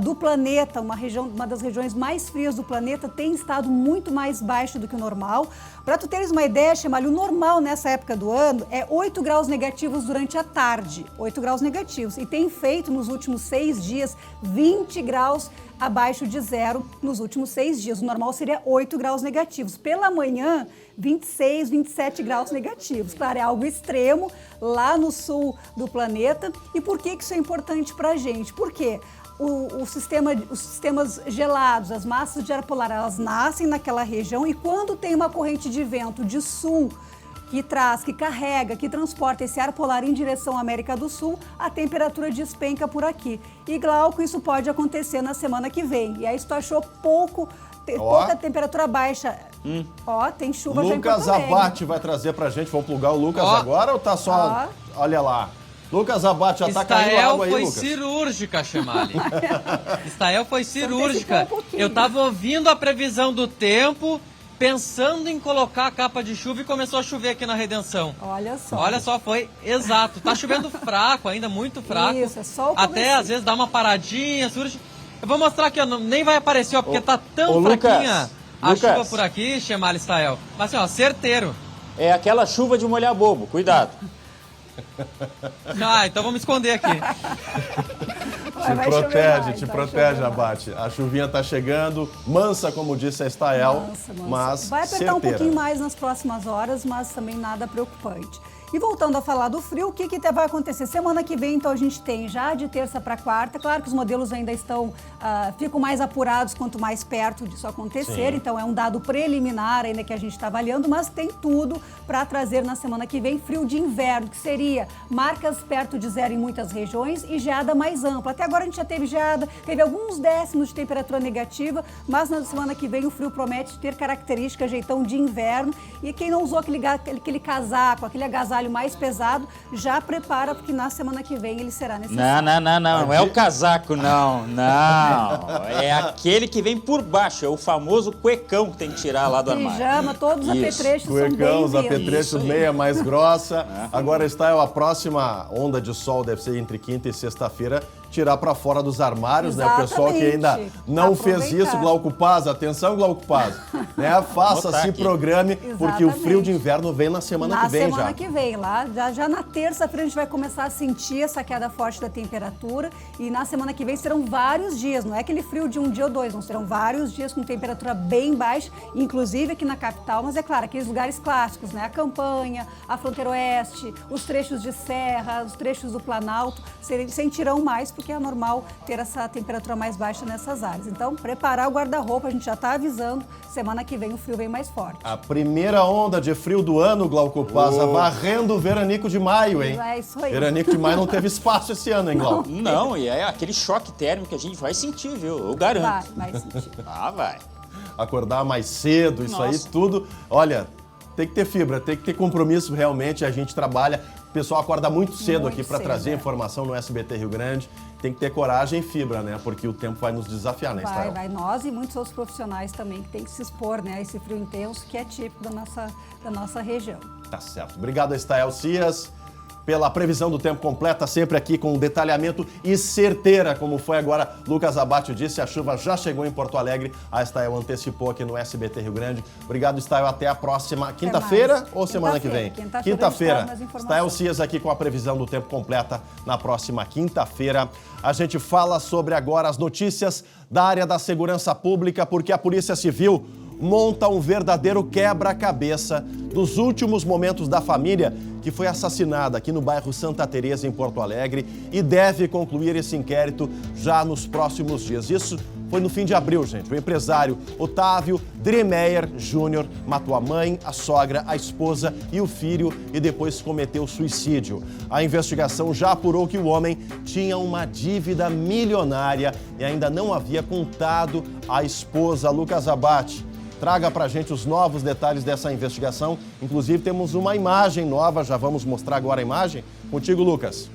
Speaker 12: do planeta, uma das regiões mais frias do planeta, tem estado muito mais baixo do que o normal. Para tu teres uma ideia, Chemalho, o normal nessa época do ano é 8 graus negativos durante a tarde, 8 graus negativos, e tem feito nos últimos 6 dias 20 graus abaixo de zero nos últimos 6 dias. O normal seria 8 graus negativos. Pela manhã, 26, 27 graus negativos. Claro, é algo extremo lá no sul do planeta. E por que isso é importante para a gente? Porque os sistemas gelados, as massas de ar polar, elas nascem naquela região e quando tem uma corrente de vento de sul que carrega, que transporta esse ar polar em direção à América do Sul, a temperatura despenca por aqui. E, Glauco, isso pode acontecer na semana que vem. E aí, se tu achou pouca temperatura baixa, tem chuva já em Porto
Speaker 1: Lucas Abate vai trazer pra gente, vamos plugar o Lucas agora ou tá só... Olha lá. Lucas Abate já tá caindo água aí, Lucas.
Speaker 2: Estael foi cirúrgica, Chemali. Estael foi cirúrgica. Eu tava ouvindo a previsão do tempo, pensando em colocar a capa de chuva e começou a chover aqui na Redenção.
Speaker 12: Olha só,
Speaker 2: foi exato. Tá chovendo fraco, ainda muito fraco.
Speaker 12: Isso, é só o
Speaker 2: até às vezes dá uma paradinha, surge. Eu vou mostrar aqui, nem vai aparecer, porque tá tão fraquinha a chuva por aqui, Chemali, Estael. Mas assim, certeiro.
Speaker 3: É aquela chuva de molhar bobo, cuidado.
Speaker 2: Então vamos esconder aqui.
Speaker 1: Te protege, Abate. A chuvinha tá chegando, mansa, como disse a Estael, mas
Speaker 12: vai apertar
Speaker 1: certeira.
Speaker 12: Um pouquinho mais nas próximas horas, mas também nada preocupante. E voltando a falar do frio, o que vai acontecer? Semana que vem, então, a gente tem já de terça para quarta. Claro que os modelos ainda ficam mais apurados quanto mais perto disso acontecer. Sim. Então, é um dado preliminar ainda que a gente está avaliando, mas tem tudo para trazer na semana que vem frio de inverno, que seria marcas perto de zero em muitas regiões e geada mais ampla. Até agora a gente já teve geada, teve alguns décimos de temperatura negativa, mas na semana que vem o frio promete ter características, jeitão de inverno. E quem não usou aquele casaco, aquele agasalho mais pesado, já prepara, porque na semana que vem ele será necessário.
Speaker 3: Não é o casaco, não. É aquele que vem por baixo, é o famoso cuecão que tem que tirar lá do armário.
Speaker 12: Pijama, todos os apetrechos são bem-vindos.
Speaker 1: Cuecão, os apetrechos, meia mais grossa. Agora está a próxima onda de sol, deve ser entre quinta e sexta-feira, tirar para fora dos armários, né? O pessoal que ainda não fez isso, Glauco Paz, atenção, Glauco Paz, né? Faça-se, programe, porque o frio de inverno vem na semana que vem já.
Speaker 12: Na semana que vem, já na terça-feira a gente vai começar a sentir essa queda forte da temperatura e na semana que vem serão vários dias, não é aquele frio de um dia ou dois, não, serão vários dias com temperatura bem baixa, inclusive aqui na capital, mas é claro, aqueles lugares clássicos, né? A Campanha, a Fronteira Oeste, os trechos de serra, os trechos do Planalto, sentirão mais, porque é normal ter essa temperatura mais baixa nessas áreas. Então, preparar o guarda-roupa, a gente já está avisando, semana que vem o frio vem mais forte.
Speaker 1: A primeira onda de frio do ano, Glauco Paz, varrendo o veranico de maio, hein?
Speaker 12: É isso aí.
Speaker 1: Veranico de maio não teve espaço esse ano, hein, Glauco?
Speaker 3: Não, e é aquele choque térmico que a gente vai sentir, viu? Eu garanto.
Speaker 12: Vai sentir.
Speaker 3: Vai.
Speaker 1: Acordar mais cedo, isso aí tudo. Olha, Tem que ter fibra, tem que ter compromisso realmente, a gente trabalha. O pessoal acorda muito cedo aqui para trazer informação no SBT Rio Grande. Tem que ter coragem e fibra, né? Porque o tempo vai nos desafiar, né, Estael?
Speaker 12: Vai. Nós e muitos outros profissionais também que tem que se expor, né, a esse frio intenso que é típico da nossa região.
Speaker 1: Tá certo. Obrigado, Estael Cias, pela previsão do tempo completa, sempre aqui com detalhamento e certeira, como foi agora. Lucas Abate disse, a chuva já chegou em Porto Alegre. A Estael antecipou aqui no SBT Rio Grande. Obrigado, Estael. Até a próxima quinta-feira ou semana que vem? Quinta-feira. Estael Cias aqui com a previsão do tempo completa na próxima quinta-feira. A gente fala sobre agora as notícias da área da segurança pública, porque a Polícia Civil monta um verdadeiro quebra-cabeça dos últimos momentos da família que foi assassinada aqui no bairro Santa Teresa, em Porto Alegre, e deve concluir esse inquérito já nos próximos dias. Isso foi no fim de abril, gente. O empresário Otávio Driemeyer Júnior matou a mãe, a sogra, a esposa e o filho e depois cometeu suicídio. A investigação já apurou que o homem tinha uma dívida milionária e ainda não havia contado à esposa. Lucas Abate, traga pra gente os novos detalhes dessa investigação. Inclusive, temos uma imagem nova, já vamos mostrar agora a imagem. Contigo, Lucas.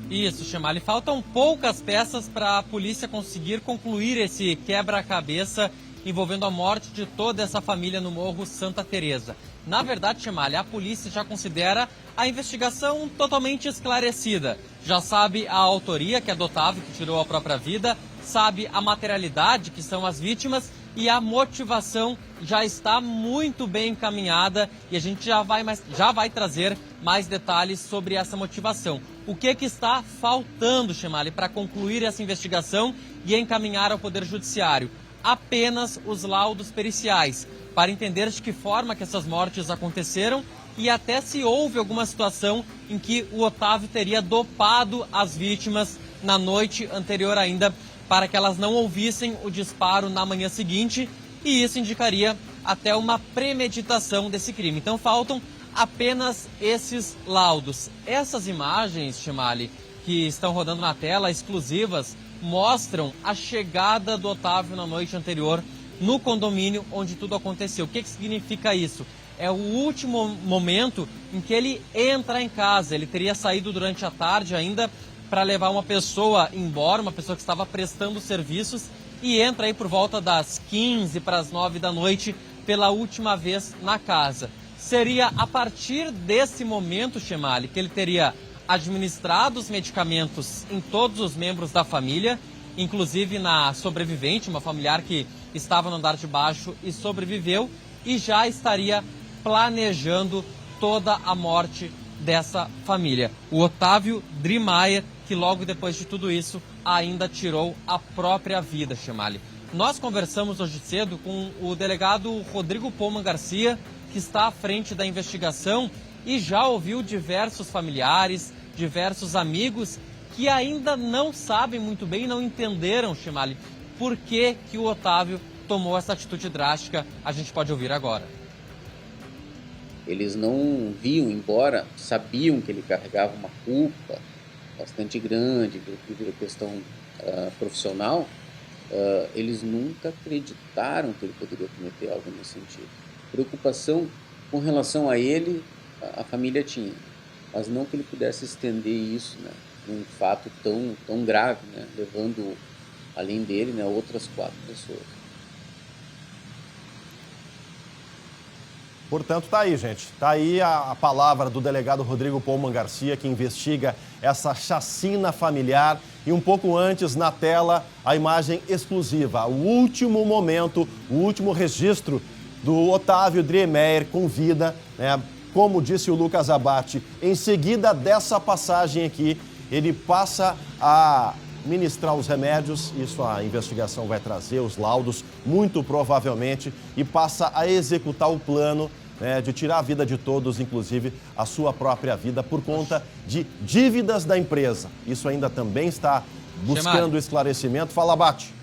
Speaker 2: Isso, Chemali. Faltam poucas peças para a polícia conseguir concluir esse quebra-cabeça envolvendo a morte de toda essa família no Morro Santa Teresa. Na verdade, Chemali, a polícia já considera a investigação totalmente esclarecida. Já sabe a autoria, que é do Otávio, que tirou a própria vida, sabe a materialidade, que são as vítimas, e a motivação já está muito bem encaminhada e a gente já vai trazer mais detalhes sobre essa motivação. O que está faltando, Chemali, para concluir essa investigação e encaminhar ao Poder Judiciário? Apenas os laudos periciais, para entender de que forma que essas mortes aconteceram e até se houve alguma situação em que o Otávio teria dopado as vítimas na noite anterior ainda, para que elas não ouvissem o disparo na manhã seguinte, e isso indicaria até uma premeditação desse crime. Então faltam apenas esses laudos. Essas imagens, Chemali, que estão rodando na tela, exclusivas, mostram a chegada do Otávio na noite anterior no condomínio onde tudo aconteceu. O que significa isso? É o último momento em que ele entra em casa. Ele teria saído durante a tarde ainda para levar uma pessoa embora, uma pessoa que estava prestando serviços, e entra aí por volta das 15 para as 9 da noite pela última vez na casa. Seria a partir desse momento, Chemali, que ele teria administrado os medicamentos em todos os membros da família, inclusive na sobrevivente, uma familiar que estava no andar de baixo e sobreviveu, e já estaria planejando toda a morte dessa família. O Otávio Driemeyer, que logo depois de tudo isso ainda tirou a própria vida, Chemali. Nós conversamos hoje cedo com o delegado Rodrigo Pouman Garcia, que está à frente da investigação e já ouviu diversos familiares, diversos amigos que ainda não sabem muito bem, não entenderam, Chemali, por que o Otávio tomou essa atitude drástica. A gente pode ouvir agora.
Speaker 13: Eles não viam, embora sabiam que ele carregava uma culpa bastante grande devido à questão profissional, eles nunca acreditaram que ele poderia cometer algo nesse sentido. Preocupação com relação a ele, a família tinha, mas não que ele pudesse estender isso, né, num fato tão grave, né, levando, além dele, né, outras 4 pessoas.
Speaker 1: Portanto, tá aí, gente. Tá aí a palavra do delegado Rodrigo Pouman Garcia, que investiga essa chacina familiar. E um pouco antes, na tela, a imagem exclusiva. O último momento, o último registro do Otávio Driemeyer com vida, né? Como disse o Lucas Abate, em seguida dessa passagem aqui, ele passa a ministrar os remédios, isso a investigação vai trazer, os laudos, muito provavelmente, e passa a executar o plano, né, de tirar a vida de todos, inclusive a sua própria vida, por conta de dívidas da empresa. Isso ainda também está buscando esclarecimento. Fala, Abate.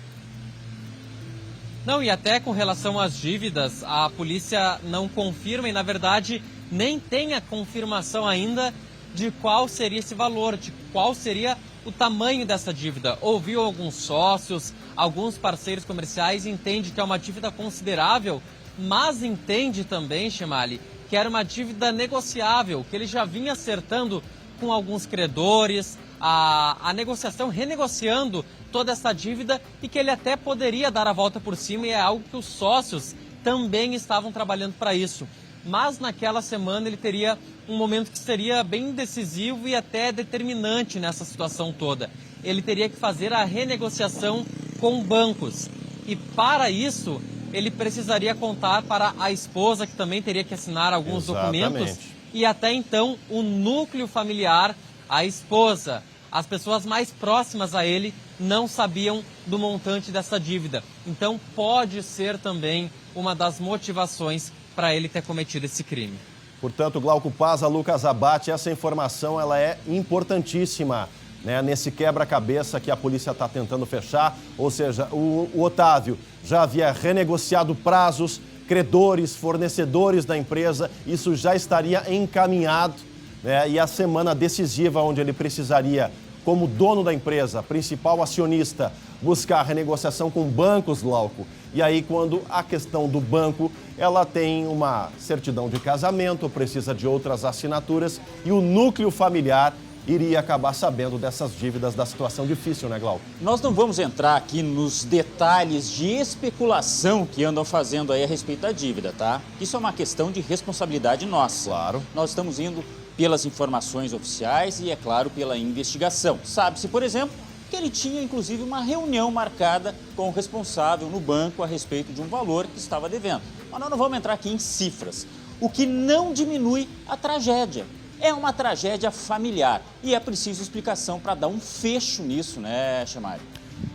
Speaker 2: Não, e até com relação às dívidas, a polícia não confirma e, na verdade, nem tem a confirmação ainda de qual seria esse valor, de qual seria o tamanho dessa dívida. Ouviu alguns sócios, alguns parceiros comerciais, entende que é uma dívida considerável, mas entende também, Chemali, que era uma dívida negociável, que ele já vinha acertando com alguns credores, a negociação, renegociando toda essa dívida e que ele até poderia dar a volta por cima, e é algo que os sócios também estavam trabalhando para isso. Mas naquela semana ele teria um momento que seria bem decisivo e até determinante nessa situação toda. Ele teria que fazer a renegociação com bancos. E para isso, ele precisaria contar para a esposa, que também teria que assinar alguns documentos. E até então, o núcleo familiar, a esposa, as pessoas mais próximas a ele, não sabiam do montante dessa dívida. Então, pode ser também uma das motivações para ele ter cometido esse crime.
Speaker 1: Portanto, Glauco Pazza, Lucas Abate, essa informação ela é importantíssima, né, nesse quebra-cabeça que a polícia está tentando fechar. Ou seja, o Otávio já havia renegociado prazos, credores, fornecedores da empresa, isso já estaria encaminhado, né, e a semana decisiva onde ele precisaria, como dono da empresa, principal acionista, buscar renegociação com bancos, Glauco. E aí, quando a questão do banco, ela tem uma certidão de casamento, precisa de outras assinaturas, e o núcleo familiar iria acabar sabendo dessas dívidas, da situação difícil, né, Glauco?
Speaker 3: Nós não vamos entrar aqui nos detalhes de especulação que andam fazendo aí a respeito da dívida, tá? Isso é uma questão de responsabilidade nossa.
Speaker 1: Claro.
Speaker 3: Nós estamos indo pelas informações oficiais e, é claro, pela investigação. Sabe-se, por exemplo, que ele tinha, inclusive, uma reunião marcada com o responsável no banco a respeito de um valor que estava devendo. Mas nós não vamos entrar aqui em cifras, o que não diminui a tragédia. É uma tragédia familiar e é preciso explicação para dar um fecho nisso, né, Chemali?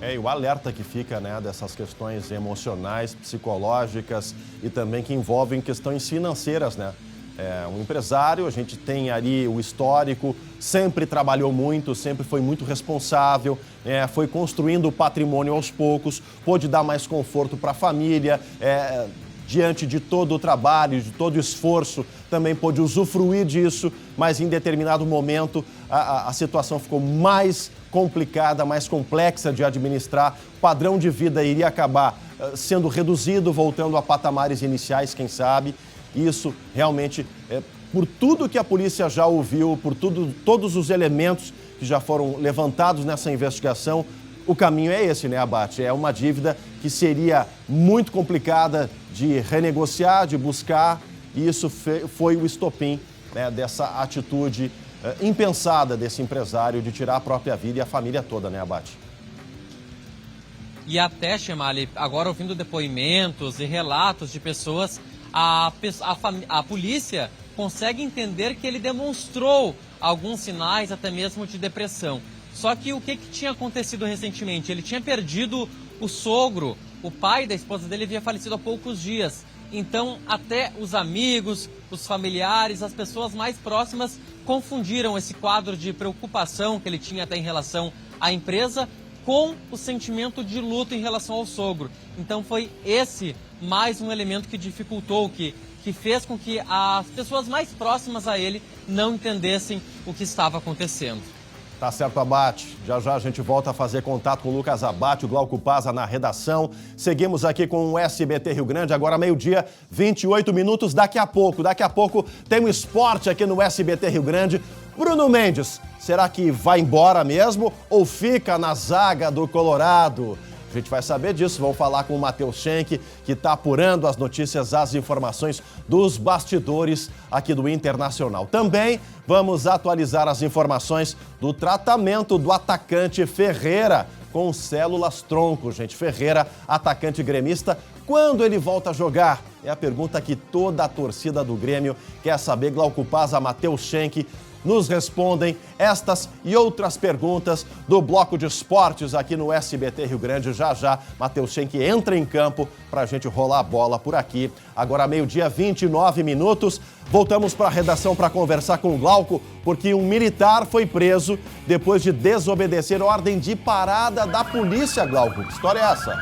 Speaker 1: E o alerta que fica, né, dessas questões emocionais, psicológicas e também que envolvem questões financeiras, né? Um empresário, a gente tem ali o histórico, sempre trabalhou muito, sempre foi muito responsável, foi construindo o patrimônio aos poucos, pôde dar mais conforto para a família, diante de todo o trabalho, de todo o esforço, também pôde usufruir disso, mas em determinado momento a situação ficou mais complicada, mais complexa de administrar, o padrão de vida iria acabar sendo reduzido, voltando a patamares iniciais, quem sabe. Isso realmente, por tudo que a polícia já ouviu, por todos os elementos que já foram levantados nessa investigação, o caminho é esse, né, Abate? É uma dívida que seria muito complicada de renegociar, de buscar, e isso foi o estopim, né, dessa atitude impensada desse empresário de tirar a própria vida e a família toda, né, Abate?
Speaker 2: E até, Chemali, agora ouvindo depoimentos e relatos de pessoas, a polícia consegue entender que ele demonstrou alguns sinais até mesmo de depressão. Só que o que tinha acontecido recentemente? Ele tinha perdido o sogro, o pai da esposa dele havia falecido há poucos dias. Então, até os amigos, os familiares, as pessoas mais próximas confundiram esse quadro de preocupação que ele tinha até em relação à empresa com o sentimento de luto em relação ao sogro. Então foi esse mais um elemento que dificultou, que fez com que as pessoas mais próximas a ele não entendessem o que estava acontecendo.
Speaker 1: Tá certo, Abate. Já já a gente volta a fazer contato com o Lucas Abate, o Glauco Pazza na redação. Seguimos aqui com o SBT Rio Grande, agora meio-dia, 28 minutos. Daqui a pouco tem um esporte aqui no SBT Rio Grande. Bruno Mendes, será que vai embora mesmo ou fica na zaga do Colorado? A gente vai saber disso, vamos falar com o Matheus Schenck, que está apurando as notícias, as informações dos bastidores aqui do Internacional. Também vamos atualizar as informações do tratamento do atacante Ferreira com células tronco. Gente, Ferreira, atacante gremista, quando ele volta a jogar? É a pergunta que toda a torcida do Grêmio quer saber. Glauco Pazza, Matheus Schenck nos respondem estas e outras perguntas do Bloco de Esportes aqui no SBT Rio Grande. Já já, Matheus Schenck entra em campo para a gente rolar a bola por aqui. Agora, meio-dia, 29 minutos. Voltamos para a redação para conversar com o Glauco, porque um militar foi preso depois de desobedecer ordem de parada da polícia, Glauco. Que história é essa?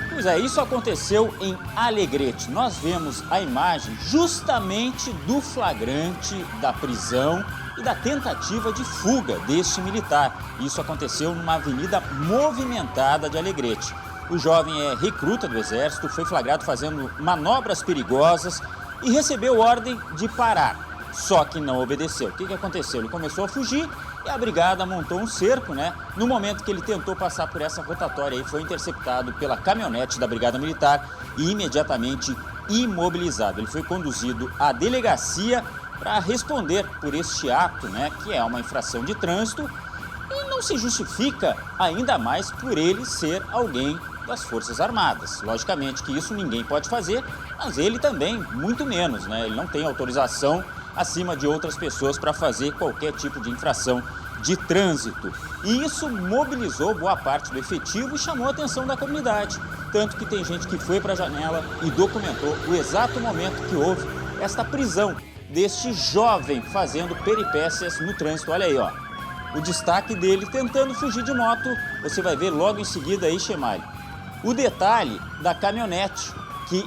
Speaker 3: Pois é, isso aconteceu em Alegrete. Nós vemos a imagem justamente do flagrante da prisão e da tentativa de fuga deste militar. Isso aconteceu numa avenida movimentada de Alegrete. O jovem é recruta do Exército, foi flagrado fazendo manobras perigosas e recebeu ordem de parar, só que não obedeceu. O que aconteceu? Ele começou a fugir e a brigada montou um cerco, né? No momento que ele tentou passar por essa rotatória, aí foi interceptado pela caminhonete da Brigada Militar e imediatamente imobilizado. Ele foi conduzido à delegacia para responder por este ato, né? Que é uma infração de trânsito e não se justifica ainda mais por ele ser alguém das Forças Armadas. Logicamente que isso ninguém pode fazer, mas ele também, muito menos, né? Ele não tem autorização acima de outras pessoas para fazer qualquer tipo de infração de trânsito. E isso mobilizou boa parte do efetivo e chamou a atenção da comunidade. Tanto que tem gente que foi para a janela e documentou o exato momento que houve esta prisão deste jovem fazendo peripécias no trânsito. Olha aí, ó. O destaque dele tentando fugir de moto, você vai ver logo em seguida aí, Chemali. O detalhe da caminhonete que,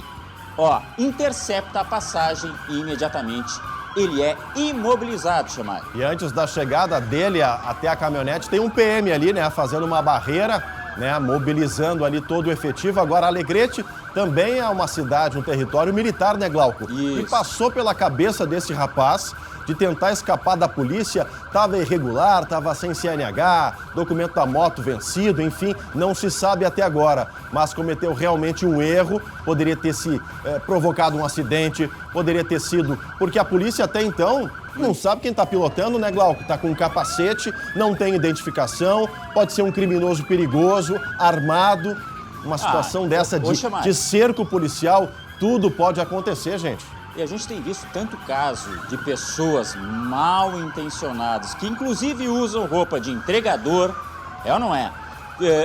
Speaker 3: ó, intercepta a passagem e imediatamente ele é imobilizado, Chemali.
Speaker 1: E antes da chegada dele até a caminhonete, tem um PM ali, né, fazendo uma barreira, né, mobilizando ali todo o efetivo. Agora, Alegrete também é uma cidade, um território militar, né, Glauco?
Speaker 3: Isso.
Speaker 1: E passou pela cabeça desse rapaz de tentar escapar da polícia, estava irregular, estava sem CNH, documento da moto vencido, enfim, não se sabe até agora, mas cometeu realmente um erro, poderia ter se provocado um acidente, poderia ter sido, porque a polícia até então não sabe quem está pilotando, né, Glauco? Está com um capacete, não tem identificação, pode ser um criminoso perigoso, armado, uma situação dessa de cerco policial, tudo pode acontecer, gente.
Speaker 3: E a gente tem visto tanto caso de pessoas mal intencionadas, que inclusive usam roupa de entregador, é ou não é?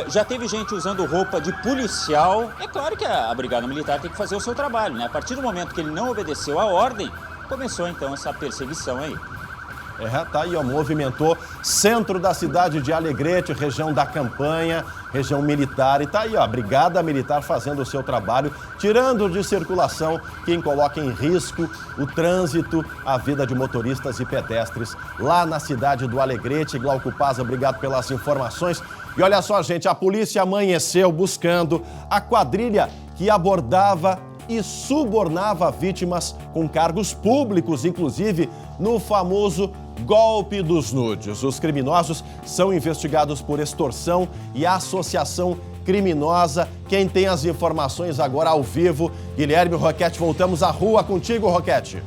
Speaker 3: Já teve gente usando roupa de policial. É claro que a Brigada Militar tem que fazer o seu trabalho, né? A partir do momento que ele não obedeceu a ordem, começou então essa perseguição aí.
Speaker 1: Tá aí, ó, movimentou centro da cidade de Alegrete, região da Campanha, região militar. E tá aí, ó, a Brigada Militar fazendo o seu trabalho, tirando de circulação quem coloca em risco o trânsito, a vida de motoristas e pedestres lá na cidade do Alegrete. Glauco Paz, obrigado pelas informações. E olha só, gente, a polícia amanheceu buscando a quadrilha que abordava e subornava vítimas com cargos públicos, inclusive no famoso golpe dos nudes. Os criminosos são investigados por extorsão e associação criminosa. Quem tem as informações agora ao vivo, Guilherme Roquete, voltamos à rua contigo, Roquete.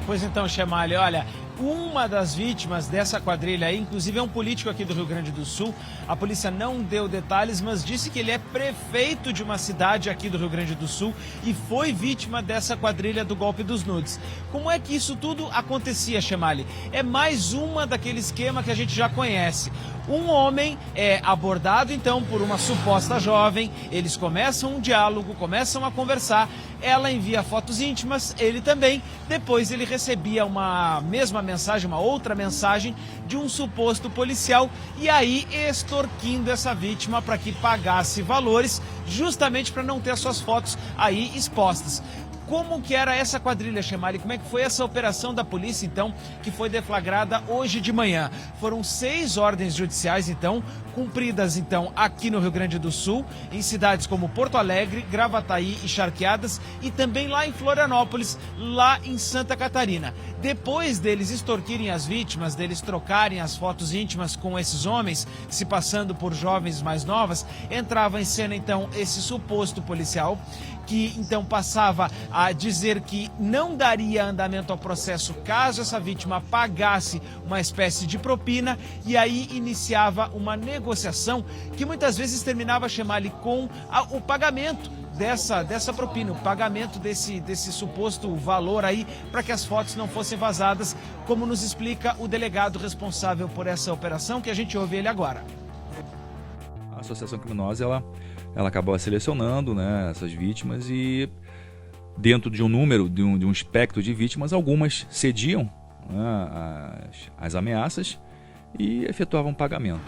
Speaker 4: Pois então, Chemali, olha, uma das vítimas dessa quadrilha aí, inclusive é um político aqui do Rio Grande do Sul. A polícia não deu detalhes, mas disse que ele é prefeito de uma cidade aqui do Rio Grande do Sul e foi vítima dessa quadrilha do golpe dos nudes. Como é que isso tudo acontecia, Chemali? É mais uma daquele esquema que a gente já conhece. Um homem é abordado, então, por uma suposta jovem, eles começam um diálogo, começam a conversar, ela envia fotos íntimas, ele também, depois ele recebia uma mesma mensagem, uma outra mensagem de um suposto policial, e aí extorquindo essa vítima para que pagasse valores, justamente para não ter as suas fotos aí expostas. Como que era essa quadrilha, Chemali? Como é que foi essa operação da polícia, então, que foi deflagrada hoje de manhã? Foram 6 ordens judiciais, então, cumpridas, então, aqui no Rio Grande do Sul, em cidades como Porto Alegre, Gravataí e Charqueadas, e também lá em Florianópolis, lá em Santa Catarina. Depois deles extorquirem as vítimas, deles trocarem as fotos íntimas com esses homens, se passando por jovens mais novas, entrava em cena, então, esse suposto policial, que então passava a dizer que não daria andamento ao processo caso essa vítima pagasse uma espécie de propina, e aí iniciava uma negociação que muitas vezes terminava, Chemali, com o pagamento dessa propina, o pagamento desse suposto valor aí para que as fotos não fossem vazadas, como nos explica o delegado responsável por essa operação, que a gente ouve ele agora.
Speaker 14: A associação criminosa, ela acabou selecionando, né, essas vítimas, e dentro de um número, de um espectro de vítimas, algumas cediam, né, as ameaças e efetuavam pagamento.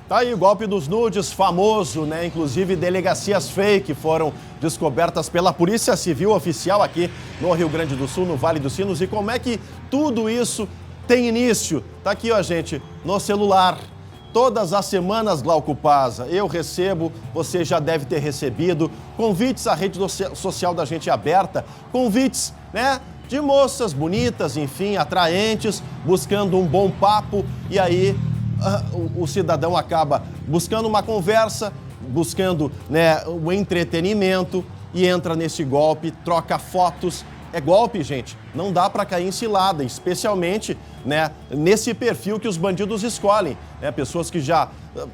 Speaker 1: Tá aí o golpe dos nudes famoso, né? Inclusive delegacias fake foram descobertas pela Polícia Civil Oficial aqui no Rio Grande do Sul, no Vale dos Sinos. E como é que tudo isso tem início? Tá aqui, ó, gente, no celular. Todas as semanas, Glauco Paza, eu recebo, você já deve ter recebido, convites à rede social da Gente Aberta, convites, né, de moças bonitas, enfim, atraentes, buscando um bom papo, e aí o cidadão acaba buscando uma conversa, buscando, né, o entretenimento e entra nesse golpe, troca fotos. É golpe, gente, não dá para cair em cilada, especialmente, né, nesse perfil que os bandidos escolhem, né, pessoas que já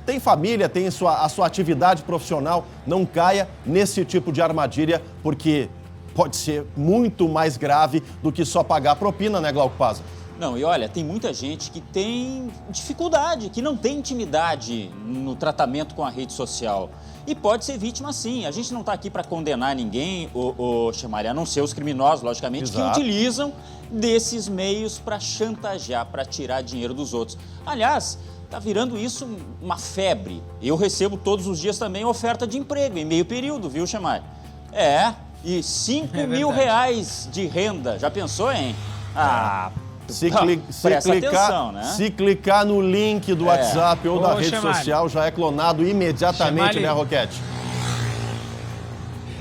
Speaker 1: têm família, têm a sua atividade profissional, não caia nesse tipo de armadilha, porque pode ser muito mais grave do que só pagar propina, né, Glauco Paza?
Speaker 3: Não, e olha, tem muita gente que tem dificuldade, que não tem intimidade no tratamento com a rede social. E pode ser vítima, sim. A gente não está aqui para condenar ninguém, Chemali, a não ser os criminosos, logicamente,
Speaker 1: Exato.
Speaker 3: que utilizam desses meios para chantagear, para tirar dinheiro dos outros. Aliás, está virando isso uma febre. Eu recebo todos os dias também oferta de emprego, em meio período, viu, Chemali? E 5 mil reais de renda. Já pensou, hein?
Speaker 1: Se clicar no link do WhatsApp ou da rede social, já é clonado imediatamente, né, Roquete?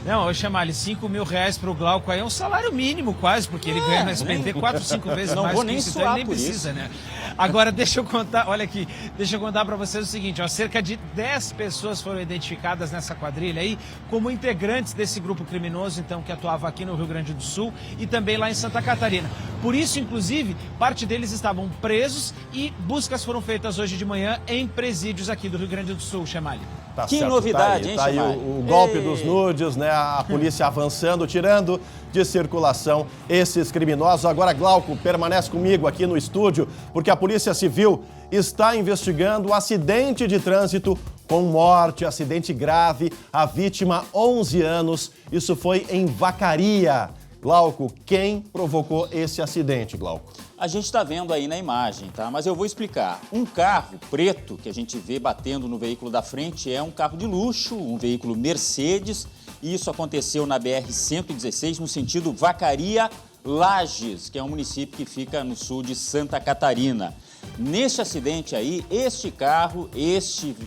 Speaker 4: Não, Chemali, 5 mil reais pro Glauco aí é um salário mínimo quase, porque ele ganha no SBT 4, 5 vezes
Speaker 3: não
Speaker 4: mais
Speaker 3: vou
Speaker 4: que
Speaker 3: nem
Speaker 4: isso, então ele nem precisa, né? Agora, deixa eu contar, olha aqui, deixa eu contar pra vocês o seguinte, ó, cerca de 10 pessoas foram identificadas nessa quadrilha aí como integrantes desse grupo criminoso, então, que atuava aqui no Rio Grande do Sul e também lá em Santa Catarina. Por isso, inclusive, parte deles estavam presos e buscas foram feitas hoje de manhã em presídios aqui do Rio Grande do Sul, Chemali.
Speaker 1: Tá
Speaker 3: que
Speaker 1: certo,
Speaker 3: novidade,
Speaker 1: tá aí,
Speaker 3: hein,
Speaker 1: tá aí o golpe dos nudes, né? A polícia avançando, tirando de circulação esses criminosos. Agora, Glauco, permanece comigo aqui no estúdio, porque a Polícia Civil está investigando um acidente de trânsito com morte, acidente grave, a vítima 11 anos. Isso foi em Vacaria. Glauco, quem provocou esse acidente, Glauco?
Speaker 3: A gente está vendo aí na imagem, tá? Mas eu vou explicar. Um carro preto que a gente vê batendo no veículo da frente é um carro de luxo, um veículo Mercedes. E isso aconteceu na BR-116, no sentido Vacaria-Lages, que é um município que fica no sul de Santa Catarina. Neste acidente aí, este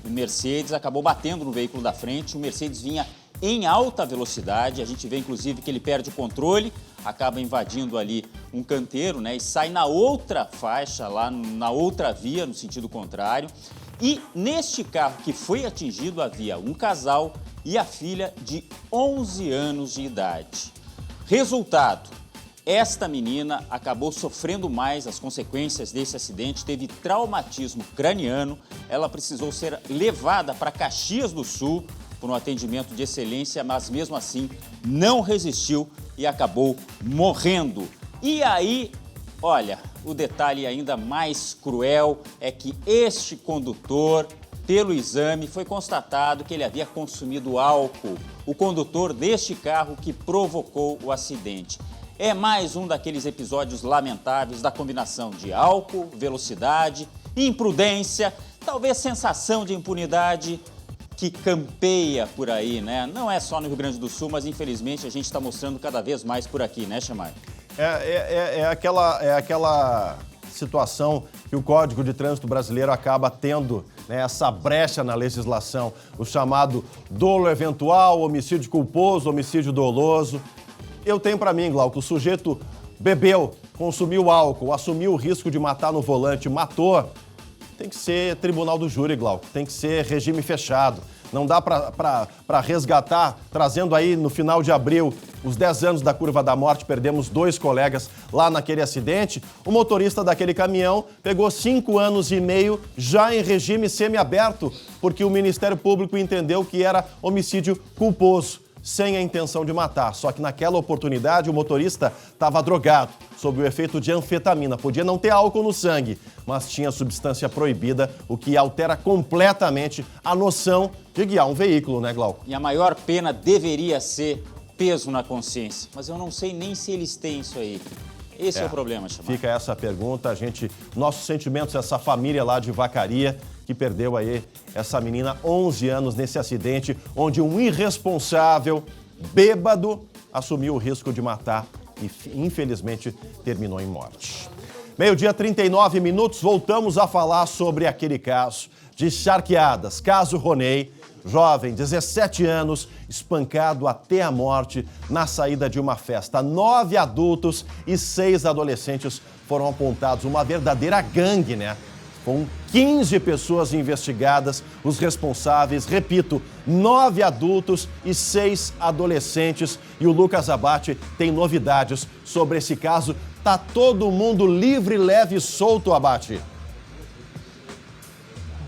Speaker 3: Mercedes, acabou batendo no veículo da frente. O Mercedes vinha em alta velocidade, a gente vê inclusive que ele perde o controle, acaba invadindo ali um canteiro, né, e sai na outra faixa, lá na outra via, no sentido contrário. E neste carro que foi atingido havia um casal e a filha de 11 anos de idade. Resultado, esta menina acabou sofrendo mais as consequências desse acidente, teve traumatismo craniano, ela precisou ser levada para Caxias do Sul, por um atendimento de excelência, mas mesmo assim não resistiu e acabou morrendo. E aí, olha, o detalhe ainda mais cruel é que este condutor, pelo exame, foi constatado que ele havia consumido álcool, o condutor deste carro que provocou o acidente. É mais um daqueles episódios lamentáveis da combinação de álcool, velocidade, imprudência, talvez sensação de impunidade, que campeia por aí, né? Não é só no Rio Grande do Sul, mas infelizmente a gente está mostrando cada vez mais por aqui, né, Chemali?
Speaker 1: É aquela situação que o Código de Trânsito Brasileiro acaba tendo, né, essa brecha na legislação, o chamado dolo eventual, homicídio culposo, homicídio doloso. Eu tenho para mim, Glauco, o sujeito bebeu, consumiu álcool, assumiu o risco de matar no volante, matou. Tem que ser tribunal do júri, Glauco, tem que ser regime fechado. Não dá para resgatar, trazendo aí no final de abril os 10 anos da curva da morte, perdemos 2 colegas lá naquele acidente. O motorista daquele caminhão pegou 5 anos e meio já em regime semiaberto, porque o Ministério Público entendeu que era homicídio culposo, sem a intenção de matar. Só que naquela oportunidade o motorista estava drogado, sob o efeito de anfetamina. Podia não ter álcool no sangue, mas tinha substância proibida, o que altera completamente a noção de guiar um veículo, né, Glauco?
Speaker 3: E a maior pena deveria ser peso na consciência. Mas eu não sei nem se eles têm isso aí. Esse é o problema, Chemali.
Speaker 1: Fica essa pergunta, nossos sentimentos, essa família lá de Vacaria, que perdeu aí essa menina 11 anos nesse acidente, onde um irresponsável, bêbado, assumiu o risco de matar e, infelizmente, terminou em morte. 12h39, voltamos a falar sobre aquele caso de Charqueadas, caso Ronei, jovem, 17 anos, espancado até a morte na saída de uma festa. 9 adultos e 6 adolescentes foram apontados, uma verdadeira gangue, né? Com 15 pessoas investigadas, os responsáveis, repito, 9 adultos e 6 adolescentes. E o Lucas Abate tem novidades sobre esse caso. Tá todo mundo livre, leve e solto, Abate.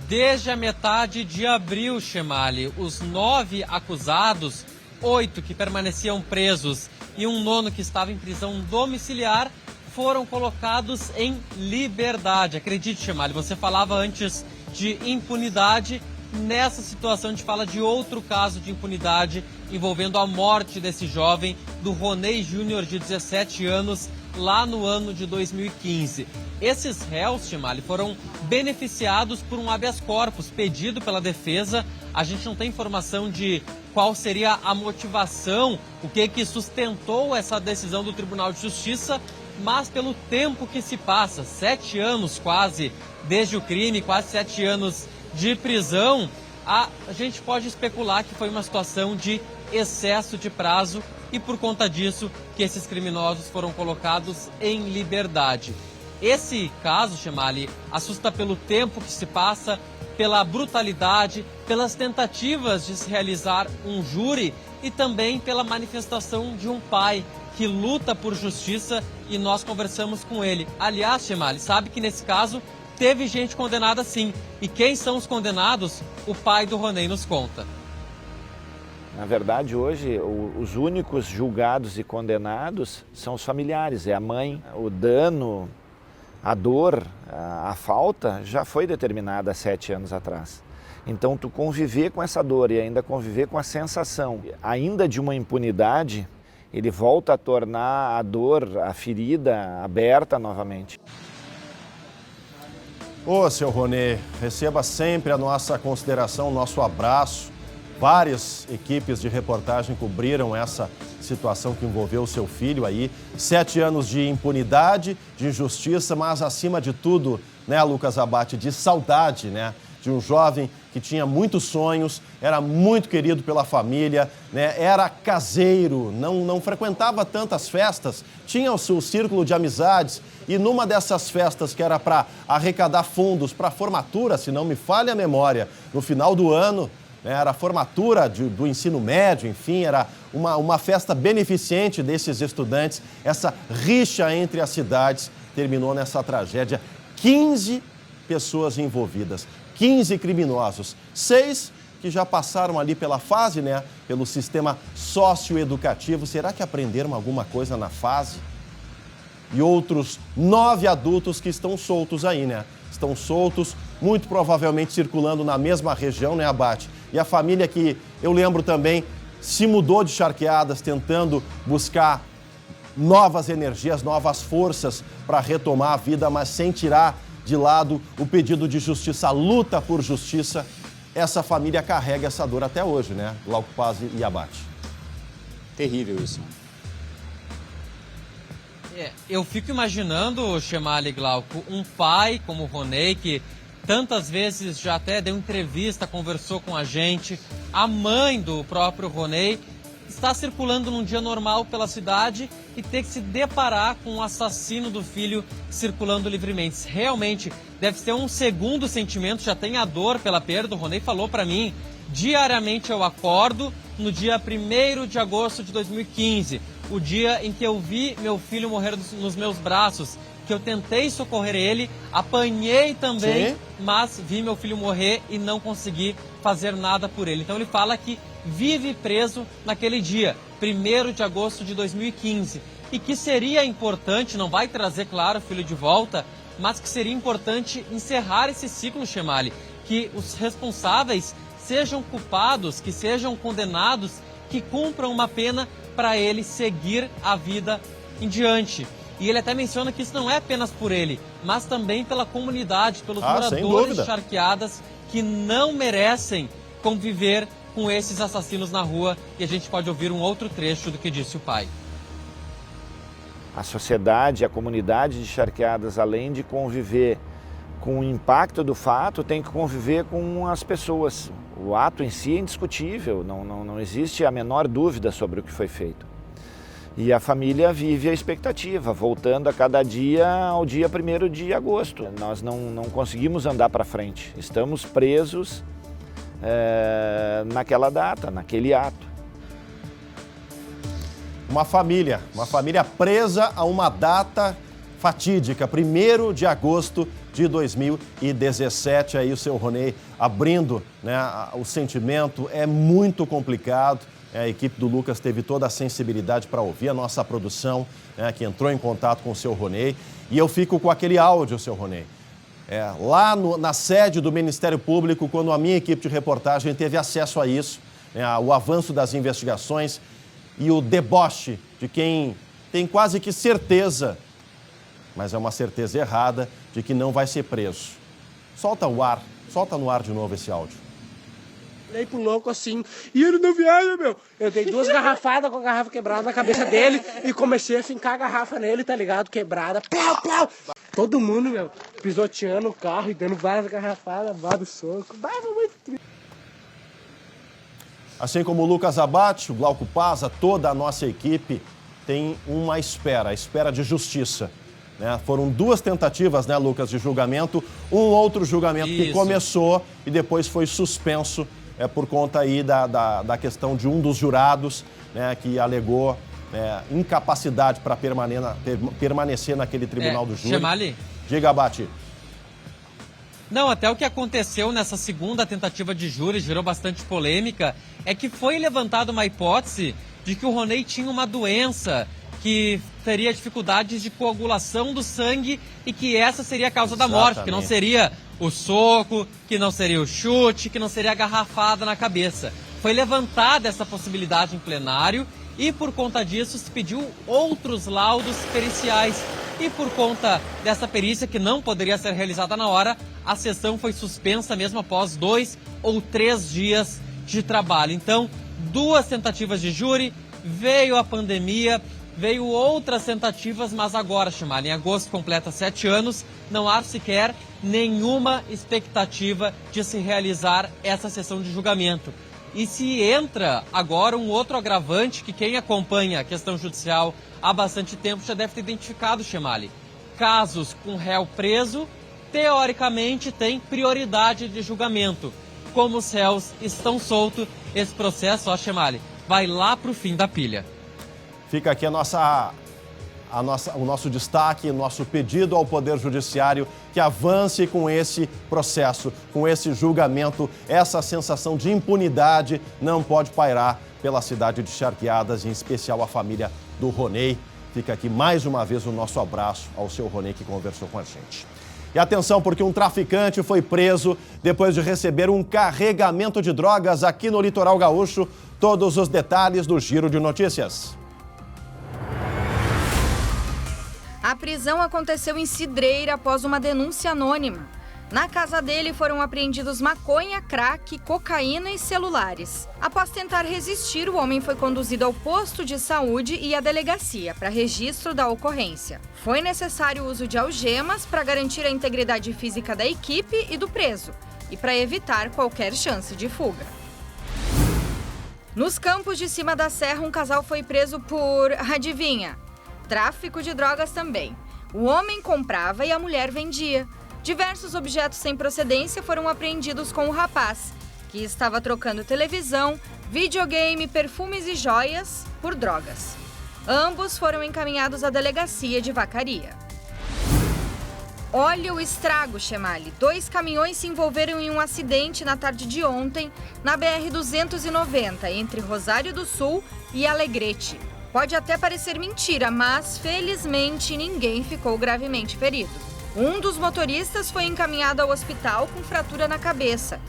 Speaker 2: Desde a metade de abril, Chemali, os 9 acusados, 8 que permaneciam presos e um 9º que estava em prisão domiciliar, foram colocados em liberdade. Acredite, Chemali, você falava antes de impunidade. Nessa situação a gente fala de outro caso de impunidade envolvendo a morte desse jovem, do Ronei Júnior, de 17 anos, lá no ano de 2015. Esses réus, Chemali, foram beneficiados por um habeas corpus pedido pela defesa. A gente não tem informação de qual seria a motivação, o que sustentou essa decisão do Tribunal de Justiça, mas pelo tempo que se passa, 7 anos quase desde o crime, quase 7 anos de prisão, a gente pode especular que foi uma situação de excesso de prazo e por conta disso que esses criminosos foram colocados em liberdade. Esse caso, Chemali, assusta pelo tempo que se passa, pela brutalidade, pelas tentativas de se realizar um júri e também pela manifestação de um pai que luta por justiça, e nós conversamos com ele. Aliás, Chemali, sabe que nesse caso teve gente condenada sim. E quem são os condenados? O pai do Ronei nos conta.
Speaker 11: Na verdade, hoje, os únicos julgados e condenados são os familiares, é a mãe. O dano, a dor, a falta já foi determinada há 7 anos atrás. Então, tu conviver com essa dor e ainda conviver com a sensação, ainda de uma impunidade, ele volta a tornar a dor, a ferida aberta novamente.
Speaker 1: Ô, seu Ronei, receba sempre a nossa consideração, o nosso abraço. Várias equipes de reportagem cobriram essa situação que envolveu o seu filho aí. 7 anos de impunidade, de injustiça, mas acima de tudo, né, Lucas Abate, de saudade, né? De um jovem que tinha muitos sonhos, era muito querido pela família, né? Era caseiro, não frequentava tantas festas, tinha o seu círculo de amizades e numa dessas festas que era para arrecadar fundos para a formatura, se não me falha a memória, no final do ano, né? Era a formatura do ensino médio, enfim, era uma festa beneficente desses estudantes. Essa rixa entre as cidades terminou nessa tragédia. 15 pessoas envolvidas. 15 criminosos, 6 que já passaram ali pela fase, né, pelo sistema socioeducativo. Será que aprenderam alguma coisa na fase? E outros 9 adultos que estão soltos aí, né? Estão soltos, muito provavelmente circulando na mesma região, né, Abate? E a família que, eu lembro também, se mudou de Charqueadas, tentando buscar novas energias, novas forças para retomar a vida, mas sem tirar de lado o pedido de justiça, a luta por justiça. Essa família carrega essa dor até hoje, né? Glauco Paz e Abate.
Speaker 3: Terrível isso.
Speaker 2: Eu fico imaginando, Chemali, Glauco, um pai como o Ronei, que tantas vezes já até deu entrevista, conversou com a gente, a mãe do próprio Ronei, está circulando num dia normal pela cidade e ter que se deparar com o assassino do filho circulando livremente. Realmente deve ser um segundo sentimento, já tem a dor pela perda. O Ronei falou para mim, diariamente eu acordo no dia 1º de agosto de 2015, o dia em que eu vi meu filho morrer nos meus braços, que eu tentei socorrer ele, apanhei também, sim, mas vi meu filho morrer e não consegui fazer nada por ele. Então ele fala que vive preso naquele dia, 1º de agosto de 2015, e que seria importante, não vai trazer, claro, o filho de volta, mas que seria importante encerrar esse ciclo, Chemali, que os responsáveis sejam culpados, que sejam condenados, que cumpram uma pena para ele seguir a vida em diante. E ele até menciona que isso não é apenas por ele, mas também pela comunidade, pelos moradores de Charqueadas, que não merecem conviver com esses assassinos na rua. E a gente pode ouvir um outro trecho do que disse o pai.
Speaker 11: A sociedade, a comunidade de Charqueadas, além de conviver com o impacto do fato, tem que conviver com as pessoas. O ato em si é indiscutível, não existe a menor dúvida sobre o que foi feito. E a família vive a expectativa, voltando a cada dia ao dia 1º de agosto. Nós não conseguimos andar para frente, estamos presos naquela data, naquele ato.
Speaker 1: Uma família presa a uma data fatídica, 1º de agosto de 2017. Aí o seu Ronei abrindo, né, o sentimento. É muito complicado. A equipe do Lucas teve toda a sensibilidade para ouvir, a nossa produção, né, que entrou em contato com o seu Ronei. E eu fico com aquele áudio, seu Ronei. Lá na sede do Ministério Público, quando a minha equipe de reportagem teve acesso a isso, né, o avanço das investigações e o deboche de quem tem quase que certeza, mas é uma certeza errada, de que não vai ser preso. Solta no ar de novo esse áudio.
Speaker 10: Olhei pro louco assim, e ele não viaja, meu. Eu dei 2 garrafadas com a garrafa quebrada na cabeça dele e comecei a fincar a garrafa nele, tá ligado? Quebrada, plau, plau. Todo mundo, meu, pisoteando o carro e dando várias garrafadas, vários socos. Muito triste.
Speaker 1: Assim como o Lucas Abate, o Glauco Paza, toda a nossa equipe tem uma espera, a espera de justiça. Né? Foram 2 tentativas, né, Lucas, de julgamento, um outro julgamento que começou e depois foi suspenso por conta aí da questão de um dos jurados, né, que alegou incapacidade para permanecer naquele tribunal do júri.
Speaker 2: Chemali?
Speaker 1: Diga, Abate.
Speaker 2: Não, até o que aconteceu nessa segunda tentativa de júri gerou bastante polêmica, é que foi levantada uma hipótese de que o Ronei tinha uma doença que teria dificuldades de coagulação do sangue e que essa seria a causa da morte, que não seria o soco, que não seria o chute, que não seria a garrafada na cabeça. Foi levantada essa possibilidade em plenário e por conta disso se pediu outros laudos periciais. E por conta dessa perícia que não poderia ser realizada na hora, a sessão foi suspensa mesmo após 2 ou 3 dias de trabalho. Então, 2 tentativas de júri, veio a pandemia, veio outras tentativas, mas agora, Chemali, em agosto completa 7 anos, não há sequer nenhuma expectativa de se realizar essa sessão de julgamento. E se entra agora um outro agravante que quem acompanha a questão judicial há bastante tempo já deve ter identificado, Chemali. Casos com réu preso, teoricamente, tem prioridade de julgamento. Como os réus estão soltos, esse processo, ó, Chemali, vai lá para o fim da pilha.
Speaker 1: Fica aqui o nosso destaque, o nosso pedido ao Poder Judiciário que avance com esse processo, com esse julgamento. Essa sensação de impunidade não pode pairar pela cidade de Charqueadas, em especial a família do Ronei. Fica aqui mais uma vez o nosso abraço ao seu Ronei que conversou com a gente. E atenção, porque um traficante foi preso depois de receber um carregamento de drogas aqui no Litoral Gaúcho. Todos os detalhes do Giro de Notícias.
Speaker 15: A prisão aconteceu em Cidreira após uma denúncia anônima. Na casa dele foram apreendidos maconha, crack, cocaína e celulares. Após tentar resistir, o homem foi conduzido ao posto de saúde e à delegacia para registro da ocorrência. Foi necessário o uso de algemas para garantir a integridade física da equipe e do preso e para evitar qualquer chance de fuga. Nos Campos de Cima da Serra, um casal foi preso por, adivinha, tráfico de drogas também. O homem comprava e a mulher vendia. Diversos objetos sem procedência foram apreendidos com o rapaz, que estava trocando televisão, videogame, perfumes e joias por drogas. Ambos foram encaminhados à delegacia de Vacaria. Olha o estrago, Chemali. 2 caminhões se envolveram em um acidente na tarde de ontem na BR-290, entre Rosário do Sul e Alegrete. Pode até parecer mentira, mas felizmente ninguém ficou gravemente ferido. Um dos motoristas foi encaminhado ao hospital com fratura na cabeça.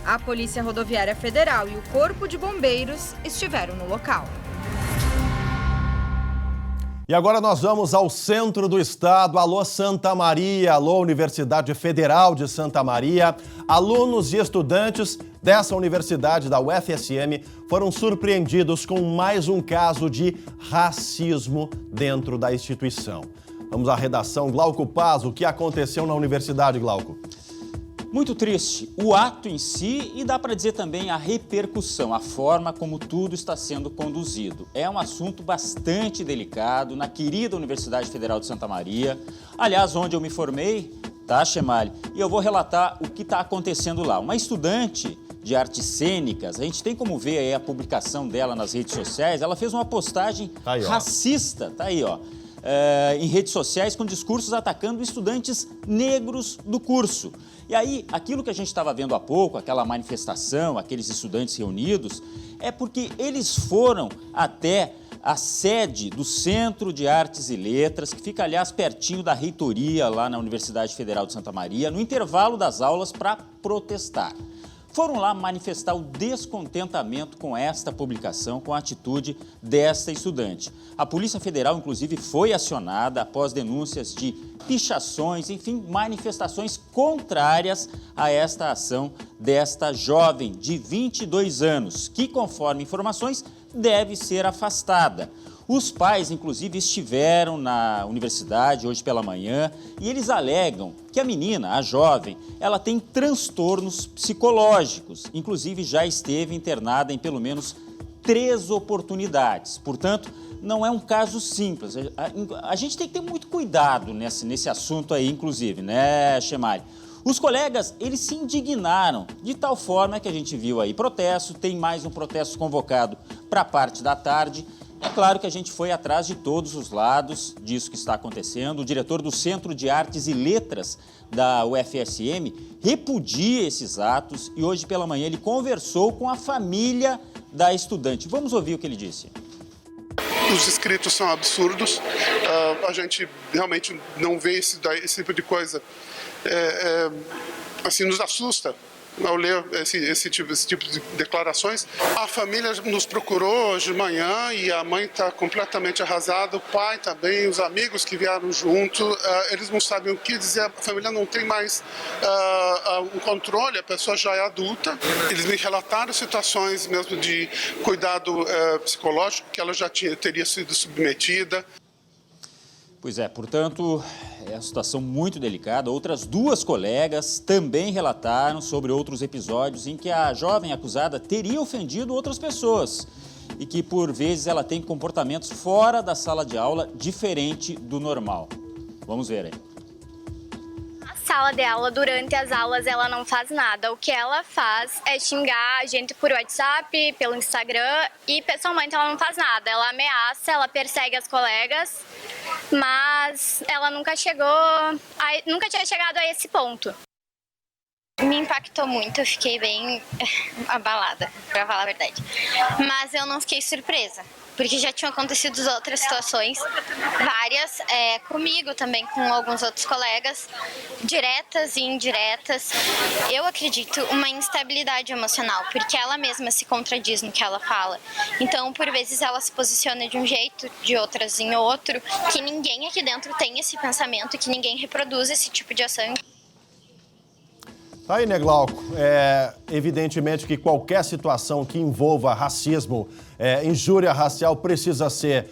Speaker 15: A Polícia Rodoviária Federal e o Corpo de Bombeiros estiveram no local.
Speaker 1: E agora nós vamos ao centro do estado. Alô, Santa Maria, alô, Universidade Federal de Santa Maria. Alunos e estudantes dessa universidade, da UFSM, foram surpreendidos com mais um caso de racismo dentro da instituição. Vamos à redação. Glauco Paz, o que aconteceu na universidade, Glauco?
Speaker 3: Muito triste o ato em si e dá para dizer também a repercussão, a forma como tudo está sendo conduzido. É um assunto bastante delicado na querida Universidade Federal de Santa Maria, aliás, onde eu me formei, tá, Chemali? E eu vou relatar o que está acontecendo lá. Uma estudante de artes cênicas, a gente tem como ver aí a publicação dela nas redes sociais, ela fez uma postagem racista, tá aí, ó. Em redes sociais com discursos atacando estudantes negros do curso. E aí, aquilo que a gente estava vendo há pouco, aquela manifestação, aqueles estudantes reunidos, é porque eles foram até a sede do Centro de Artes e Letras, que fica, aliás, pertinho da reitoria lá na Universidade Federal de Santa Maria, no intervalo das aulas para protestar. Foram lá manifestar o descontentamento com esta publicação, com a atitude desta estudante. A Polícia Federal, inclusive, foi acionada após denúncias de pichações, enfim, manifestações contrárias a esta ação desta jovem de 22 anos, que, conforme informações, deve ser afastada. Os pais, inclusive, estiveram na universidade hoje pela manhã e eles alegam que a menina, a jovem, ela tem transtornos psicológicos. Inclusive, já esteve internada em pelo menos 3 oportunidades. Portanto, não é um caso simples. A gente tem que ter muito cuidado nesse assunto aí, inclusive, né, Chemali? Os colegas, eles se indignaram de tal forma que a gente viu aí protesto, tem mais um protesto convocado para a parte da tarde. É claro que a gente foi atrás de todos os lados disso que está acontecendo. O diretor do Centro de Artes e Letras da UFSM repudia esses atos e hoje pela manhã ele conversou com a família da estudante. Vamos ouvir o que ele disse.
Speaker 16: Os escritos são absurdos, a gente realmente não vê esse tipo de coisa, assim, nos assusta ao ler esse tipo de declarações. A família nos procurou hoje de manhã e a mãe está completamente arrasada, o pai também, os amigos que vieram junto, eles não sabem o que dizer, a família não tem mais um controle, a pessoa já é adulta. Eles me relataram situações mesmo de cuidado psicológico, que ela já teria sido submetida.
Speaker 3: Pois é, portanto, é uma situação muito delicada. Outras 2 colegas também relataram sobre outros episódios em que a jovem acusada teria ofendido outras pessoas e que, por vezes, ela tem comportamentos fora da sala de aula diferente do normal. Vamos ver aí.
Speaker 17: Na sala de aula, durante as aulas, ela não faz nada. O que ela faz é xingar a gente por WhatsApp, pelo Instagram e, pessoalmente, ela não faz nada. Ela ameaça, ela persegue as colegas, mas ela nunca tinha chegado a esse ponto. Me impactou muito, eu fiquei bem abalada, pra falar a verdade. Mas eu não fiquei surpresa, porque já tinham acontecido outras situações, várias, comigo também, com alguns outros colegas, diretas e indiretas. Eu acredito uma instabilidade emocional, porque ela mesma se contradiz no que ela fala. Então, por vezes, ela se posiciona de um jeito, de outras em outro, que ninguém aqui dentro tem esse pensamento, que ninguém reproduz esse tipo de ação.
Speaker 1: Tá aí, né, Glauco? Evidentemente que qualquer situação que envolva racismo, injúria racial precisa ser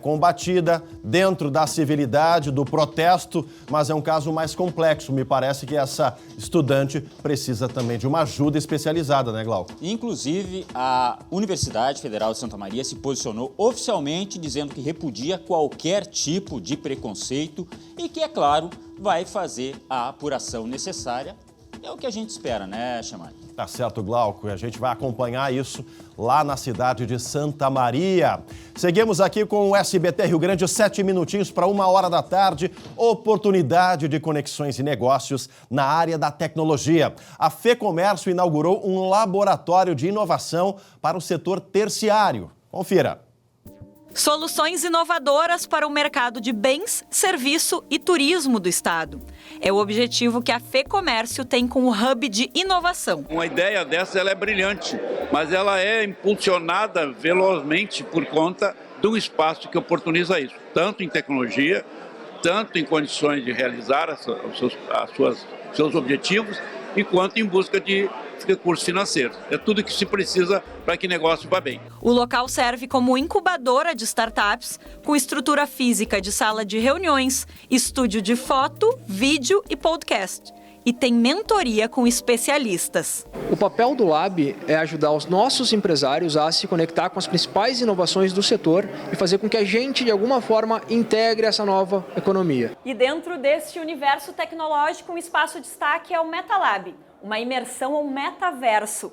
Speaker 1: combatida dentro da civilidade, do protesto, mas é um caso mais complexo. Me parece que essa estudante precisa também de uma ajuda especializada, né, Glauco?
Speaker 3: Inclusive, a Universidade Federal de Santa Maria se posicionou oficialmente dizendo que repudia qualquer tipo de preconceito e que, é claro, vai fazer a apuração necessária. É o que a gente espera, né, Chemali?
Speaker 1: Tá certo, Glauco. A gente vai acompanhar isso lá na cidade de Santa Maria. Seguimos aqui com o SBT Rio Grande, 7 minutinhos para 1h da tarde. Oportunidade de conexões e negócios na área da tecnologia. A FEComércio inaugurou um laboratório de inovação para o setor terciário. Confira.
Speaker 18: Soluções inovadoras para o mercado de bens, serviço e turismo do estado. É o objetivo que a FEComércio tem com o Hub de Inovação.
Speaker 19: Uma ideia dessa ela é brilhante, mas ela é impulsionada velozmente por conta do espaço que oportuniza isso, tanto em tecnologia, tanto em condições de realizar seus objetivos, e quanto em busca de recursos financeiros. É tudo que se precisa para que o negócio vá bem.
Speaker 18: O local serve como incubadora de startups, com estrutura física de sala de reuniões, estúdio de foto, vídeo e podcast. E tem mentoria com especialistas.
Speaker 20: O papel do Lab é ajudar os nossos empresários a se conectar com as principais inovações do setor e fazer com que a gente, de alguma forma, integre essa nova economia.
Speaker 18: E dentro deste universo tecnológico, um espaço de destaque é o MetaLab, uma imersão ao metaverso,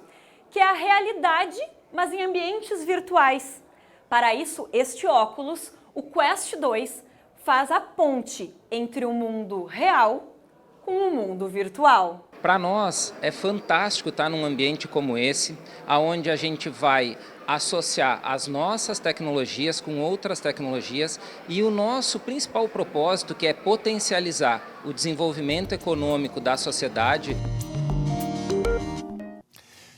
Speaker 18: que é a realidade, mas em ambientes virtuais. Para isso, este óculos, o Quest 2, faz a ponte entre o mundo real com o mundo virtual.
Speaker 21: Para nós é fantástico estar num ambiente como esse, onde a gente vai associar as nossas tecnologias com outras tecnologias e o nosso principal propósito, que é potencializar o desenvolvimento econômico da sociedade.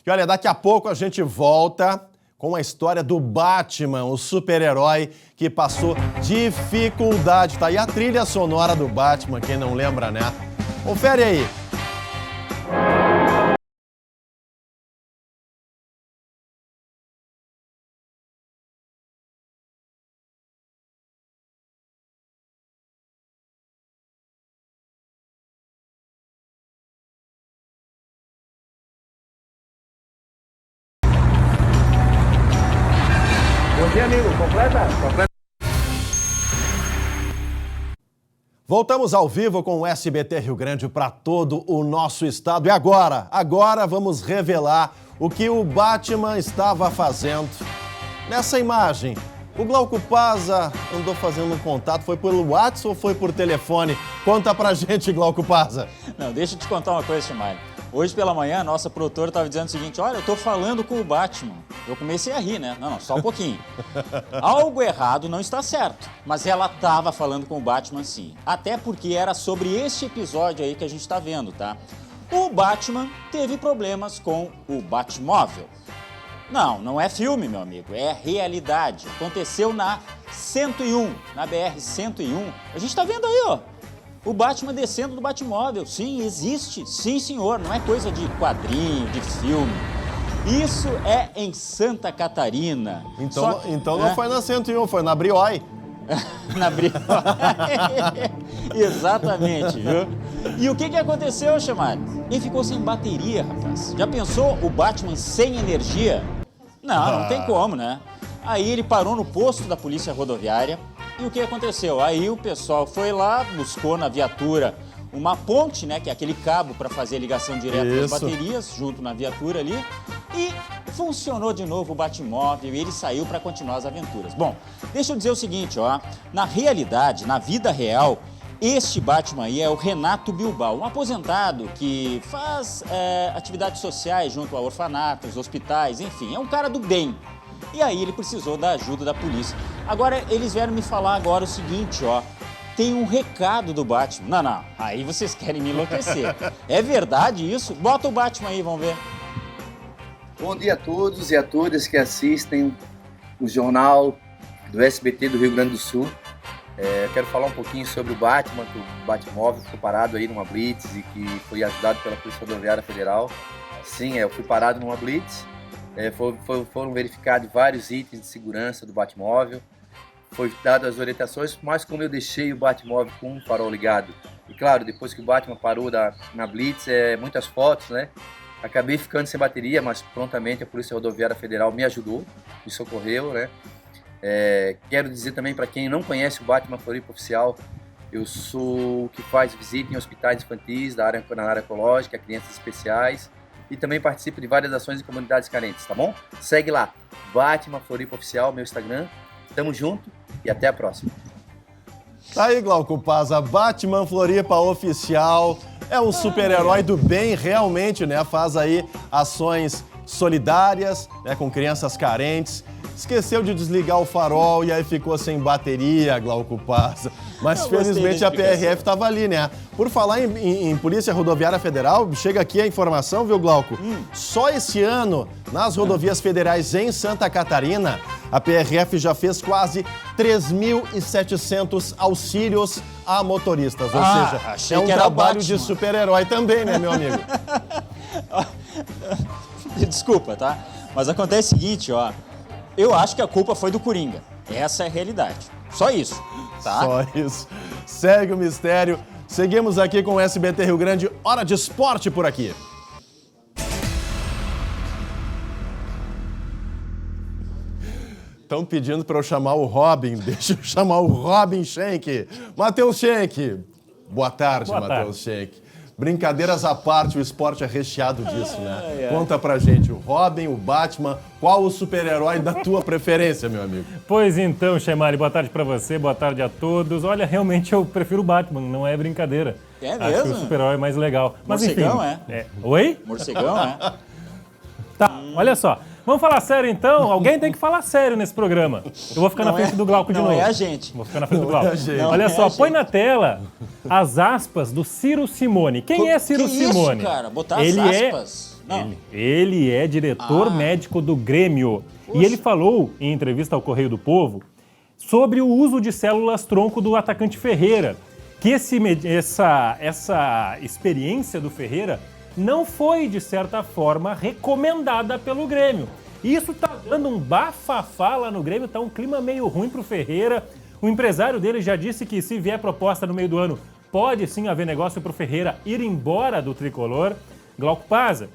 Speaker 1: E olha, daqui a pouco a gente volta com a história do Batman, o super-herói que passou dificuldade. Tá aí a trilha sonora do Batman, quem não lembra, né? Confere aí.
Speaker 10: Bom dia, amigo. Completa?
Speaker 1: Voltamos ao vivo com o SBT Rio Grande para todo o nosso estado. E agora vamos revelar o que o Batman estava fazendo. Nessa imagem, o Glauco Paza andou fazendo um contato. Foi pelo WhatsApp ou foi por telefone? Conta pra gente, Glauco Paza.
Speaker 3: Não, deixa eu te contar uma coisa, Chimari. Hoje pela manhã, a nossa produtora estava dizendo o seguinte: olha, eu tô falando com o Batman. Eu comecei a rir, né? Não, só um pouquinho. Algo errado não está certo. Mas ela estava falando com o Batman sim. Até porque era sobre este episódio aí que a gente está vendo, tá? O Batman teve problemas com o Batmóvel. Não é filme, meu amigo, é realidade. Aconteceu na 101, na BR-101. A gente está vendo aí, ó. O Batman descendo do Batmóvel. Sim, existe. Sim, senhor. Não é coisa de quadrinho, de filme. Isso é em Santa Catarina.
Speaker 1: Então não foi na 101, foi na Brioi.
Speaker 3: Na Brioi. Exatamente, viu? E o que aconteceu, Chamari? Ele ficou sem bateria, rapaz. Já pensou o Batman sem energia? Não tem como, né? Aí ele parou no posto da Polícia Rodoviária. E o que aconteceu? Aí o pessoal foi lá, buscou na viatura uma ponte, né, que é aquele cabo para fazer a ligação direta das baterias, junto na viatura ali, e funcionou de novo o Batmóvel e ele saiu para continuar as aventuras. Bom, deixa eu dizer o seguinte, ó, na realidade, na vida real, este Batman aí é o Renato Bilbao, um aposentado que faz atividades sociais junto a orfanatos, hospitais, enfim, é um cara do bem. E aí ele precisou da ajuda da polícia. Agora, eles vieram me falar agora o seguinte, ó. Tem um recado do Batman. Não. Aí vocês querem me enlouquecer. É verdade isso? Bota o Batman aí, vamos ver.
Speaker 22: Bom dia a todos e a todas que assistem o jornal do SBT do Rio Grande do Sul. Quero falar um pouquinho sobre o Batman, que o Batmóvel ficou parado aí numa blitz e que foi ajudado pela Polícia Rodoviária Federal. Sim, eu fui parado numa blitz. Foram verificados vários itens de segurança do Batmóvel, foi dado as orientações, mas como eu deixei o Batmóvel com o farol ligado, e claro, depois que o Batman parou na blitz, muitas fotos, né? Acabei ficando sem bateria, mas prontamente a Polícia Rodoviária Federal me ajudou, me socorreu, né? Quero dizer também para quem não conhece o Batman Floripa Oficial, eu sou o que faz visita em hospitais infantis na área ecológica, crianças especiais, e também participo de várias ações em comunidades carentes, tá bom? Segue lá, Batman Floripa Oficial, meu Instagram. Tamo junto e até a próxima.
Speaker 1: Tá aí, Glauco Paza, Batman Floripa Oficial. É um super-herói do bem, realmente, né? Faz aí ações solidárias, né, com crianças carentes. Esqueceu de desligar o farol e aí ficou sem bateria, Glauco Paza. Mas felizmente a PRF estava ali, né? Por falar em Polícia Rodoviária Federal, chega aqui a informação, viu, Glauco? Só esse ano, nas rodovias federais em Santa Catarina, a PRF já fez quase 3.700 auxílios a motoristas. Ou seja, é um trabalho de super-herói também, né, meu amigo?
Speaker 3: Desculpa, tá? Mas acontece o seguinte, ó. Eu acho que a culpa foi do Coringa. Essa é a realidade. Só isso, tá?
Speaker 1: Só isso. Segue o mistério. Seguimos aqui com o SBT Rio Grande. Hora de esporte por aqui. Estão pedindo para eu chamar o Robin. Deixa eu chamar o Robin Schenck. Matheus Schenck. Boa tarde, Matheus Schenck. Brincadeiras à parte, o esporte é recheado disso, né? Conta pra gente, o Robin, o Batman, qual o super-herói da tua preferência, meu amigo?
Speaker 5: Pois então, Chemali, boa tarde pra você, boa tarde a todos. Olha, realmente eu prefiro o Batman, não é brincadeira.
Speaker 3: É
Speaker 5: mesmo?
Speaker 3: mesmo?
Speaker 5: Acho o super-herói mais legal. Mas
Speaker 3: Morcegão,
Speaker 5: enfim, Oi?
Speaker 3: Morcegão, é?
Speaker 5: Tá, olha só. Vamos falar sério então? Alguém tem que falar sério nesse programa. Eu vou ficar na frente do Glauco de novo.
Speaker 3: Não é a gente.
Speaker 5: Vou ficar na frente do Glauco.
Speaker 3: Olha
Speaker 5: só, põe na tela as aspas do Ciro Simone. Quem é Ciro Simone?
Speaker 3: Isso, cara? Botar
Speaker 5: ele
Speaker 3: as aspas?
Speaker 5: Ele é diretor médico do Grêmio. Puxa. E ele falou, em entrevista ao Correio do Povo, sobre o uso de células-tronco do atacante Ferreira. Que essa experiência do Ferreira não foi, de certa forma, recomendada pelo Grêmio. Isso tá dando um bafafá lá no Grêmio, tá um clima meio ruim pro Ferreira. O empresário dele já disse que se vier proposta no meio do ano, pode sim haver negócio pro Ferreira ir embora do tricolor. Glauco Paza,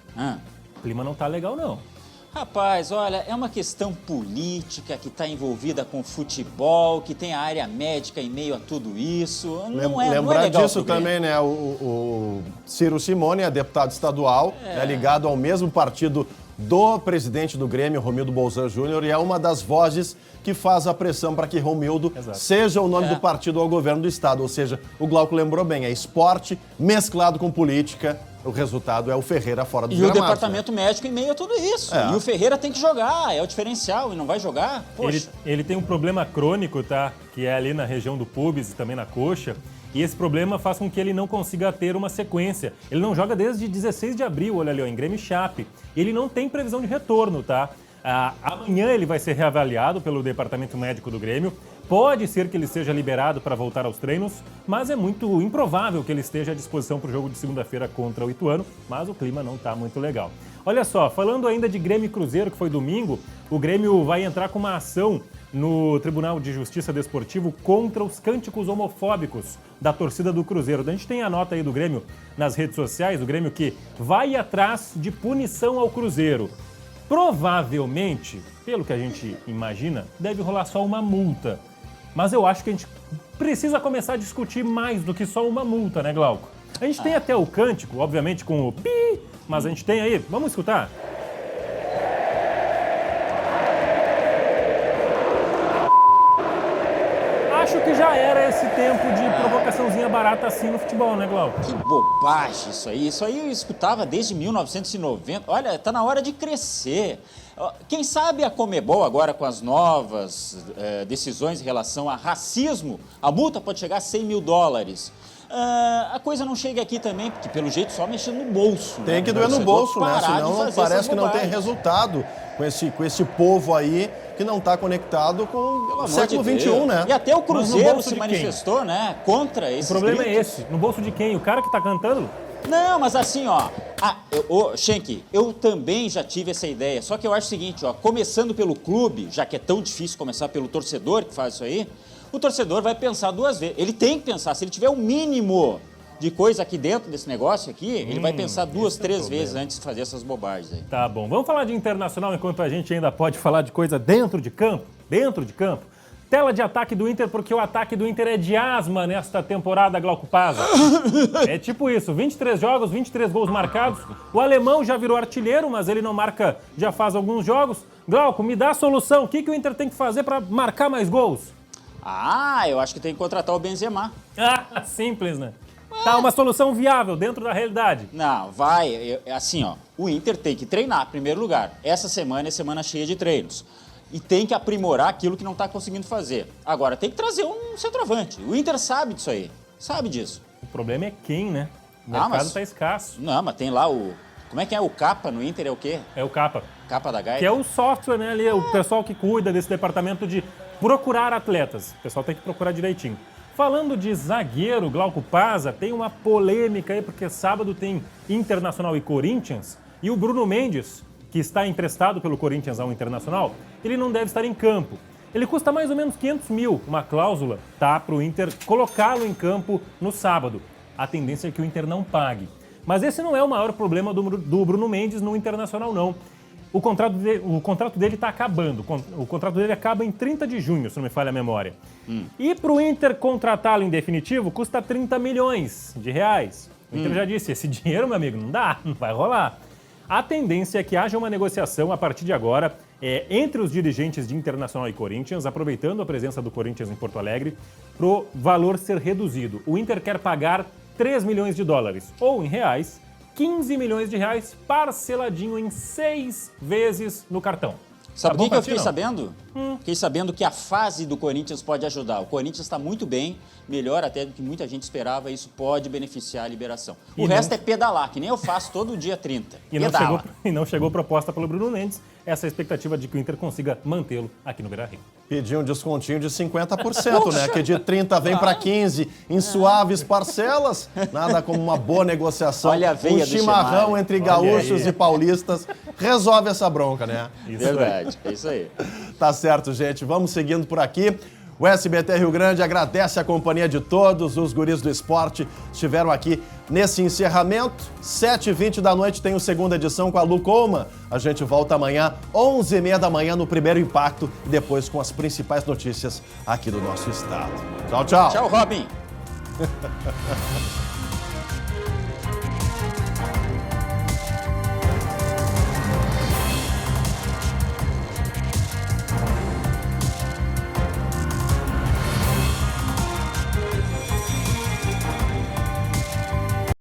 Speaker 5: o clima não tá legal não.
Speaker 3: Rapaz, olha, é uma questão política que está envolvida com futebol, que tem a área médica em meio a tudo isso. Não é legal
Speaker 1: disso também, né? O Ciro Simone é deputado estadual, é ligado ao mesmo partido do presidente do Grêmio, Romildo Bolzan Júnior, e é uma das vozes que faz a pressão para que Romildo seja o nome do partido ao governo do estado. Ou seja, o Glauco lembrou bem, é esporte mesclado com política. O resultado é o Ferreira fora do gramado.
Speaker 3: E o departamento médico em meio a tudo isso. E o Ferreira tem que jogar, é o diferencial, e não vai jogar. Poxa.
Speaker 5: Ele tem um problema crônico, tá? Que é ali na região do pubis e também na coxa. E esse problema faz com que ele não consiga ter uma sequência. Ele não joga desde 16 de abril, olha ali, ó, em Grêmio e Chape. Ele não tem previsão de retorno, tá? Amanhã ele vai ser reavaliado pelo departamento médico do Grêmio. Pode ser que ele seja liberado para voltar aos treinos, mas é muito improvável que ele esteja à disposição para o jogo de segunda-feira contra o Ituano, mas o clima não está muito legal. Olha só, falando ainda de Grêmio e Cruzeiro, que foi domingo, o Grêmio vai entrar com uma ação no Tribunal de Justiça Desportivo contra os cânticos homofóbicos da torcida do Cruzeiro. A gente tem a nota aí do Grêmio nas redes sociais, o Grêmio que vai atrás de punição ao Cruzeiro. Provavelmente, pelo que a gente imagina, deve rolar só uma multa. Mas eu acho que a gente precisa começar a discutir mais do que só uma multa, né, Glauco? A gente tem até o cântico, obviamente com o pi, mas a gente tem aí, vamos escutar? Acho que já era esse tempo de provocaçãozinha barata assim no futebol, né, Glauco?
Speaker 3: Que bobagem isso aí. Isso aí eu escutava desde 1990. Olha, tá na hora de crescer. Quem sabe a Conmebol agora com as novas decisões em relação a racismo, a multa pode chegar a $100 mil. A coisa não chega aqui também, porque pelo jeito só mexendo no bolso.
Speaker 1: Tem que doer no bolso, né? Senão parece que não tem resultado com esse povo aí que não está conectado com o século XXI, né?
Speaker 3: E até o Cruzeiro se manifestou, né? Contra esse.
Speaker 5: O problema é esse. No bolso de quem? O cara que está cantando?
Speaker 3: Não, mas assim, ó, Schenck, eu também já tive essa ideia, só que eu acho o seguinte, ó, começando pelo clube, já que é tão difícil começar pelo torcedor que faz isso aí, o torcedor vai pensar duas vezes, ele tem que pensar, se ele tiver o mínimo de coisa aqui dentro desse negócio aqui, ele vai pensar duas, três vezes antes de fazer essas bobagens aí.
Speaker 5: Tá bom, vamos falar de Internacional enquanto a gente ainda pode falar de coisa dentro de campo? Dentro de campo? Tela de ataque do Inter, porque o ataque do Inter é de asma nesta temporada, Glauco Paza. É tipo isso, 23 jogos, 23 gols marcados. O alemão já virou artilheiro, mas ele não marca já faz alguns jogos. Glauco, me dá a solução. O que o Inter tem que fazer para marcar mais gols?
Speaker 3: Eu acho que tem que contratar o Benzema.
Speaker 5: Simples, né? Tá, uma solução viável dentro da realidade.
Speaker 3: Não, assim, ó, o Inter tem que treinar, em primeiro lugar. Essa semana é semana cheia de treinos. E tem que aprimorar aquilo que não está conseguindo fazer. Agora, tem que trazer um centroavante. O Inter sabe disso aí. Sabe disso.
Speaker 5: O problema é quem, né? O mercado está escasso.
Speaker 3: Não, mas tem lá o... Como é que é? O Capa no Inter é o quê?
Speaker 5: É o Capa.
Speaker 3: Capa da Gaia?
Speaker 5: Que é o software, né? Ali, o pessoal que cuida desse departamento de procurar atletas. O pessoal tem que procurar direitinho. Falando de zagueiro, Glauco Pazza, tem uma polêmica aí, porque sábado tem Internacional e Corinthians, e o Bruno Mendes, que está emprestado pelo Corinthians ao Internacional, ele não deve estar em campo. Ele custa mais ou menos 500 mil, uma cláusula, tá, para o Inter colocá-lo em campo no sábado. A tendência é que o Inter não pague. Mas esse não é o maior problema do Bruno Mendes no Internacional, não. O contrato dele está acabando. O contrato dele acaba em 30 de junho, se não me falha a memória. E para o Inter contratá-lo em definitivo, custa 30 milhões de reais. O Inter já disse, esse dinheiro, meu amigo, não dá, não vai rolar. A tendência é que haja uma negociação a partir de agora entre os dirigentes de Internacional e Corinthians, aproveitando a presença do Corinthians em Porto Alegre, para o valor ser reduzido. O Inter quer pagar 3 milhões de dólares, ou em reais, 15 milhões de reais parceladinho em 6 vezes no cartão.
Speaker 3: Sabe
Speaker 5: Tá
Speaker 3: o que eu fiquei
Speaker 5: não?
Speaker 3: sabendo? Fiquei sabendo que a fase do Corinthians pode ajudar. O Corinthians está muito bem, melhor até do que muita gente esperava, e isso pode beneficiar a liberação. O resto é pedalar, que nem eu faço todo dia 30.
Speaker 5: E não chegou proposta pelo Bruno Mendes, essa é a expectativa de que o Inter consiga mantê-lo aqui no Beira-Rio.
Speaker 1: Pediu um descontinho de 50%, né? Que de 30 vem para 15 em suaves parcelas. Nada como uma boa negociação.
Speaker 3: Olha a veia
Speaker 1: um chimarrão
Speaker 3: do
Speaker 1: entre gaúchos e paulistas resolve essa bronca, né?
Speaker 3: Verdade, é isso aí.
Speaker 1: Tá certo, gente. Vamos seguindo por aqui. O SBT Rio Grande agradece a companhia de todos. Os guris do esporte estiveram aqui nesse encerramento. 7h20 da noite tem o segunda edição com a Lu Coleman. A gente volta amanhã, 11h30 da manhã, no Primeiro Impacto. E depois com as principais notícias aqui do nosso estado. Tchau, tchau.
Speaker 3: Tchau, Robin.